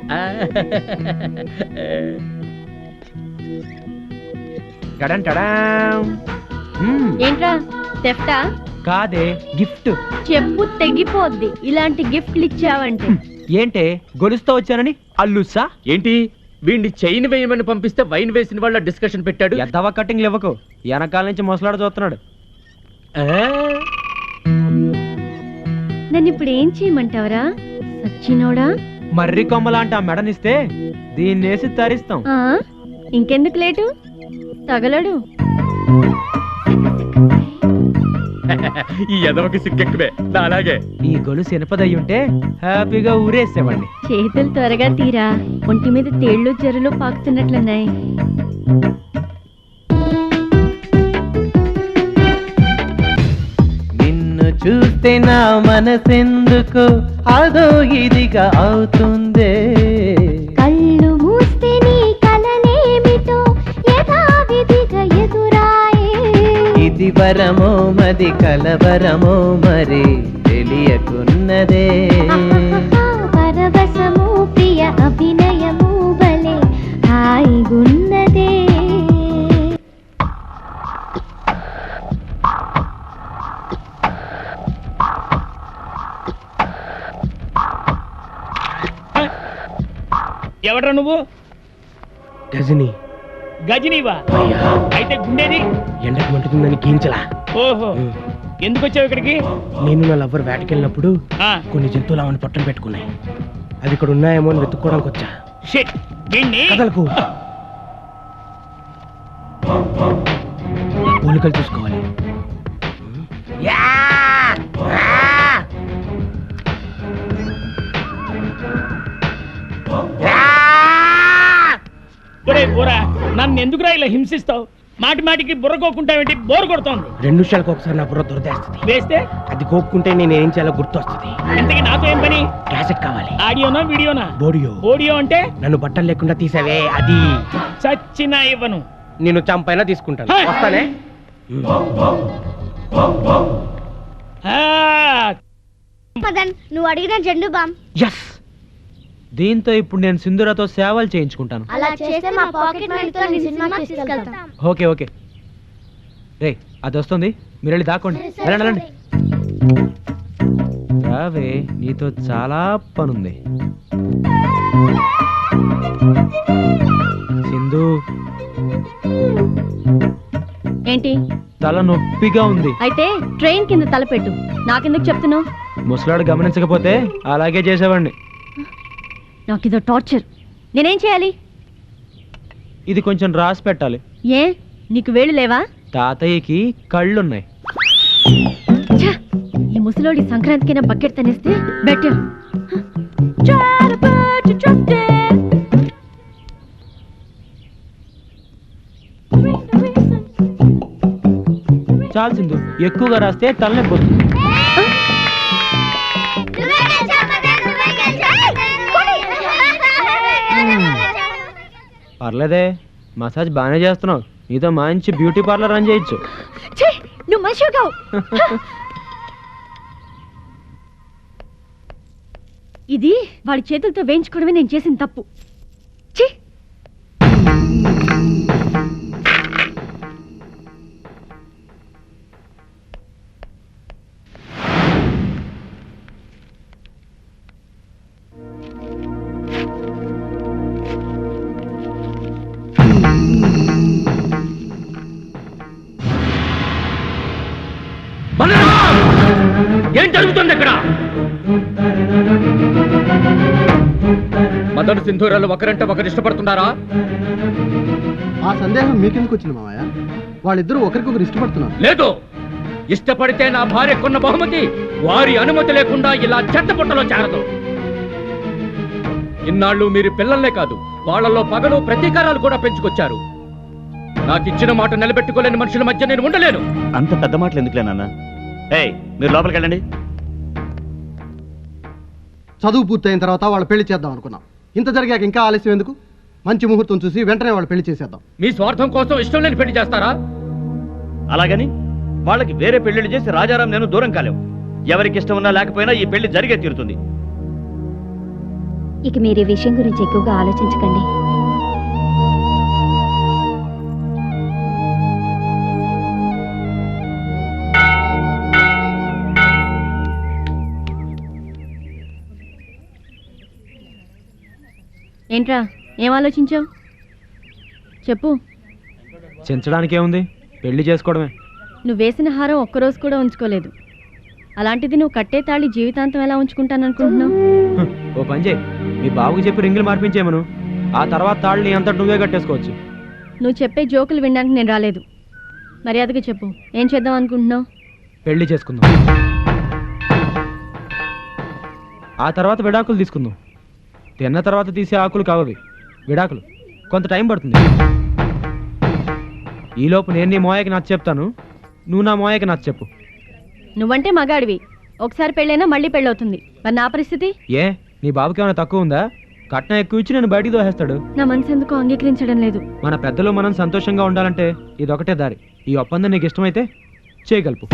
ఏంట్రా తెఫ్టా? కాదే, గిఫ్ట్. చెప్పు తెగిపోద్ది ఇలాంటి గిఫ్ట్లు ఇచ్చావంటే. ఏంటే గొలుస్తో వచ్చానని అల్లుసా ఏంటి? వీడిని చైన్ వేయమని పంపిస్తే వైన్ వేసిన వాళ్ళ డిస్కషన్ పెట్టాడు. ఎద్దవ కటింగ్ ఇవ్వకు, వెనకాల నుంచి ముసలాడు చూస్తున్నాడు. నన్ను ఇప్పుడు ఏం చేయమంటావరా సచ్చినోడా? మర్రి కొమ్మలాంటి ఆ మెడనిస్తే దీన్నేసి తరిస్తాం. ఇంకెందుకు లేటు, తగలడు. ఈ ఎదవకి సిగ్గెక్కువే. అలాగే ఈ గొలుసు ఇనపదయ్యుంటే హ్యాపీగా ఊరేసేవాడిని. చేతులు త్వరగా తీరా, ఒంటి మీద తేళ్లు జరులు పాకుతున్నట్లున్నాయి. నిన్ను చూస్తే నా మనసెందుకు అదో ఇదిగా అవుతుందే. కళ్ళు మూస్తే నీ మది కలవరమో మరి తెలియకున్నదే పరవశము ప్రియ అభినయము బలే హాయిగున్నదే. ఎవడ్రా నువ్వు? గజని గజనీవా? అయితే గుండేది ఎండకు మంటుతుందని గీంచలా. ఓహో, ఎందుకు వచ్చావు ఇక్కడికి? నేను నా లవ్వర్ వేటకెళ్ళినప్పుడు కొన్ని జంతువులు ఆమెను పట్టం పెట్టుకున్నాయి. అవి ఇక్కడ ఉన్నాయేమో అని వెతుక్కోవడానికి వచ్చా. షిట్, వీణ్ణి కదలకు పోలికలు చూసుకోవాలి. ఒరే బోరా, నన్ను ఎందుకురా ఇలా హింసిస్తావు? మాటి మాటికి బుర్ర కోకుంటావేంటి? బోరు కొడుతోంది. 2 నిమిషాలకు ఒకసారి నా బుర్ర దొరికేస్తుంది. వేస్తే అది కోక్కుంటే నేను ఏం చేయాలో గుర్తొస్తుంది. ఎంతకి నాతో ఏం పని? క్యాసెట్ కావాలి. ఆడియోనా వీడియోనా? బోడియో. ఓడియో అంటే నన్ను బట్టలు లేకుండా తీసావే అది. చచ్చినా ఇవ్వను. నేను చంపైనా తీసుకుంటాను. హే! వస్తానే. మదన్, నువ్వు అడిగిన జెండు బామ్. ఎస్, దీంతో ఇప్పుడు నేను సింధూరతో సేవలు చేయించుకుంటాను. అలా చేస్తే మా పాకెట్ మనీతో నీ సినిమాకి తీసుకెళ్తాం. Okay okay. రే, అది వస్తుంది, మీరు వెళ్ళి దాక్కోండి. వెళ్ళండి వెళ్ళండి. రావే, నీతో చాలా పనుంది. సింధు, ఏంటి? తల నొప్పిగా ఉంది. అయితే ట్రైన్ కింద తలపెట్టు. నాకెందుకు చెప్తున్నావు? ముసలాడు గమనించకపోతే అలాగే చేసేవాడిని. నాకిదో టార్చర్. నేనేం చేయాలి? ఇది కొంచెం రాసి పెట్టాలి. ఏ, నీకు వేళ్ళు లేవా? తాతయ్యకి కళ్ళున్నాయి. ఛ! ఈ ముసలోడి సంక్రాంతికైనా బకెట్ తనేస్తే బెటర్. చాలు సింధు, ఎక్కువగా రాస్తే తలనొప్పి వస్తుంది. పర్లేదే, మసాజ్ బాగానే చేస్తున్నావు. నీతో మంచి బ్యూటీ పార్లర్ రన్ చేయొచ్చు. నువ్వు మంచిగా ఇది వాడి చేతులతో వేయించుకోవడమే నేను చేసిన తప్పు. ఛీ! ఏం జరుగుతుంది ఇక్కడ? మదన్ సింధూరాలు ఒకరంటే ఒకరు ఇష్టపడుతున్నారా? ఆ సందేహం మీకెందుకు వచ్చింది మావయ్య? వాళ్ళిద్దరూ ఒకరికొకరు ఇష్టపడుతున్నారు. లేదు, ఇష్టపడితే నా భార్యకున్న బహుమతి వారి అనుమతి లేకుండా ఇలా చెత్తపుట్టలో చేరదు. ఇన్నాళ్ళు మీరు పిల్లల్నే కాదు, వాళ్ళలో పగలు ప్రతీకారాలు కూడా పెంచుకొచ్చారు. నాకు ఇచ్చిన మాట నిలబెట్టుకోలేని మనుషుల మధ్య నేను ఉండలేను. అంత పెద్ద మాటలు ఎందుకులే నాన్న? ఏయ్, మీరు లోపలికి వెళ్ళండి. చదువు పూర్తయిన తర్వాత వాళ్ళ పెళ్లి చేద్దాం అనుకున్నాం. ఇంత జరిగాక ఇంకా ఆలస్యం ఎందుకు? మంచి ముహూర్తం చూసి వెంటనే వాళ్ళు పెళ్లి చేసేద్దాం. మీ స్వార్థం కోసం ఇష్టం లేని పెళ్లి చేస్తారా? అలాగని వాళ్ళకి వేరే పెళ్లిళ్ళు చేసి రాజారాం నేను దూరం కాలేవు. ఎవరికి ఇష్టం ఉన్నా లేకపోయినా ఈ పెళ్లి జరిగే తీరుతుంది. ఇక మీరు ఈ విషయం గురించి ఎక్కువగా ఆలోచించకండి. ఏంట్రా, ఏం ఆలోచించావు? చెప్పు. చించడానికి ఏముంది, పెళ్లి చేసుకోవడమే. నువ్వు వేసిన హారం ఒక్కరోజు కూడా ఉంచుకోలేదు. అలాంటిది నువ్వు కట్టే తాళి జీవితాంతం ఎలా ఉంచుకుంటాననుకుంటున్నావు? ఓ పని చేయి, మీ బాబుకి చెప్పి రింగులు మార్పించేమను. ఆ తర్వాత తాళ్ళని అంతటి నువ్వే కట్టేసుకోవచ్చు. నువ్వు చెప్పే జోకులు వినడానికి నేను రాలేదు. మర్యాదగా చెప్పు, ఏం చేద్దాం అనుకుంటున్నావు? పెళ్లి చేసుకుందాం, ఆ తర్వాత విడాకులు తీసుకుందాం. తిన్న తర్వాత తీసే ఆకులు కావవి విడాకులు. కొంత టైం పడుతుంది. ఈలోపు నేను నీ మోయకి నచ్చ చెప్తాను, నువ్వు నా మోయకి నచ్చ చెప్పు. నువ్వంటే మగాడివి, ఒకసారి పెళ్ళైనా మళ్ళీ పెళ్ళవుతుంది. మరి నా పరిస్థితి? ఏ, నీ బాబుకి ఏమైనా తక్కువ ఉందా? కట్నం ఎక్కువ ఇచ్చి నేను బయటికి దోహేస్తాడు. నా మనసు ఎందుకో అంగీకరించడం లేదు. మన పెద్దలు మనం సంతోషంగా ఉండాలంటే ఇదొకటే దారి. ఈ ఒప్పందం నీకు ఇష్టమైతే చేయగలుపు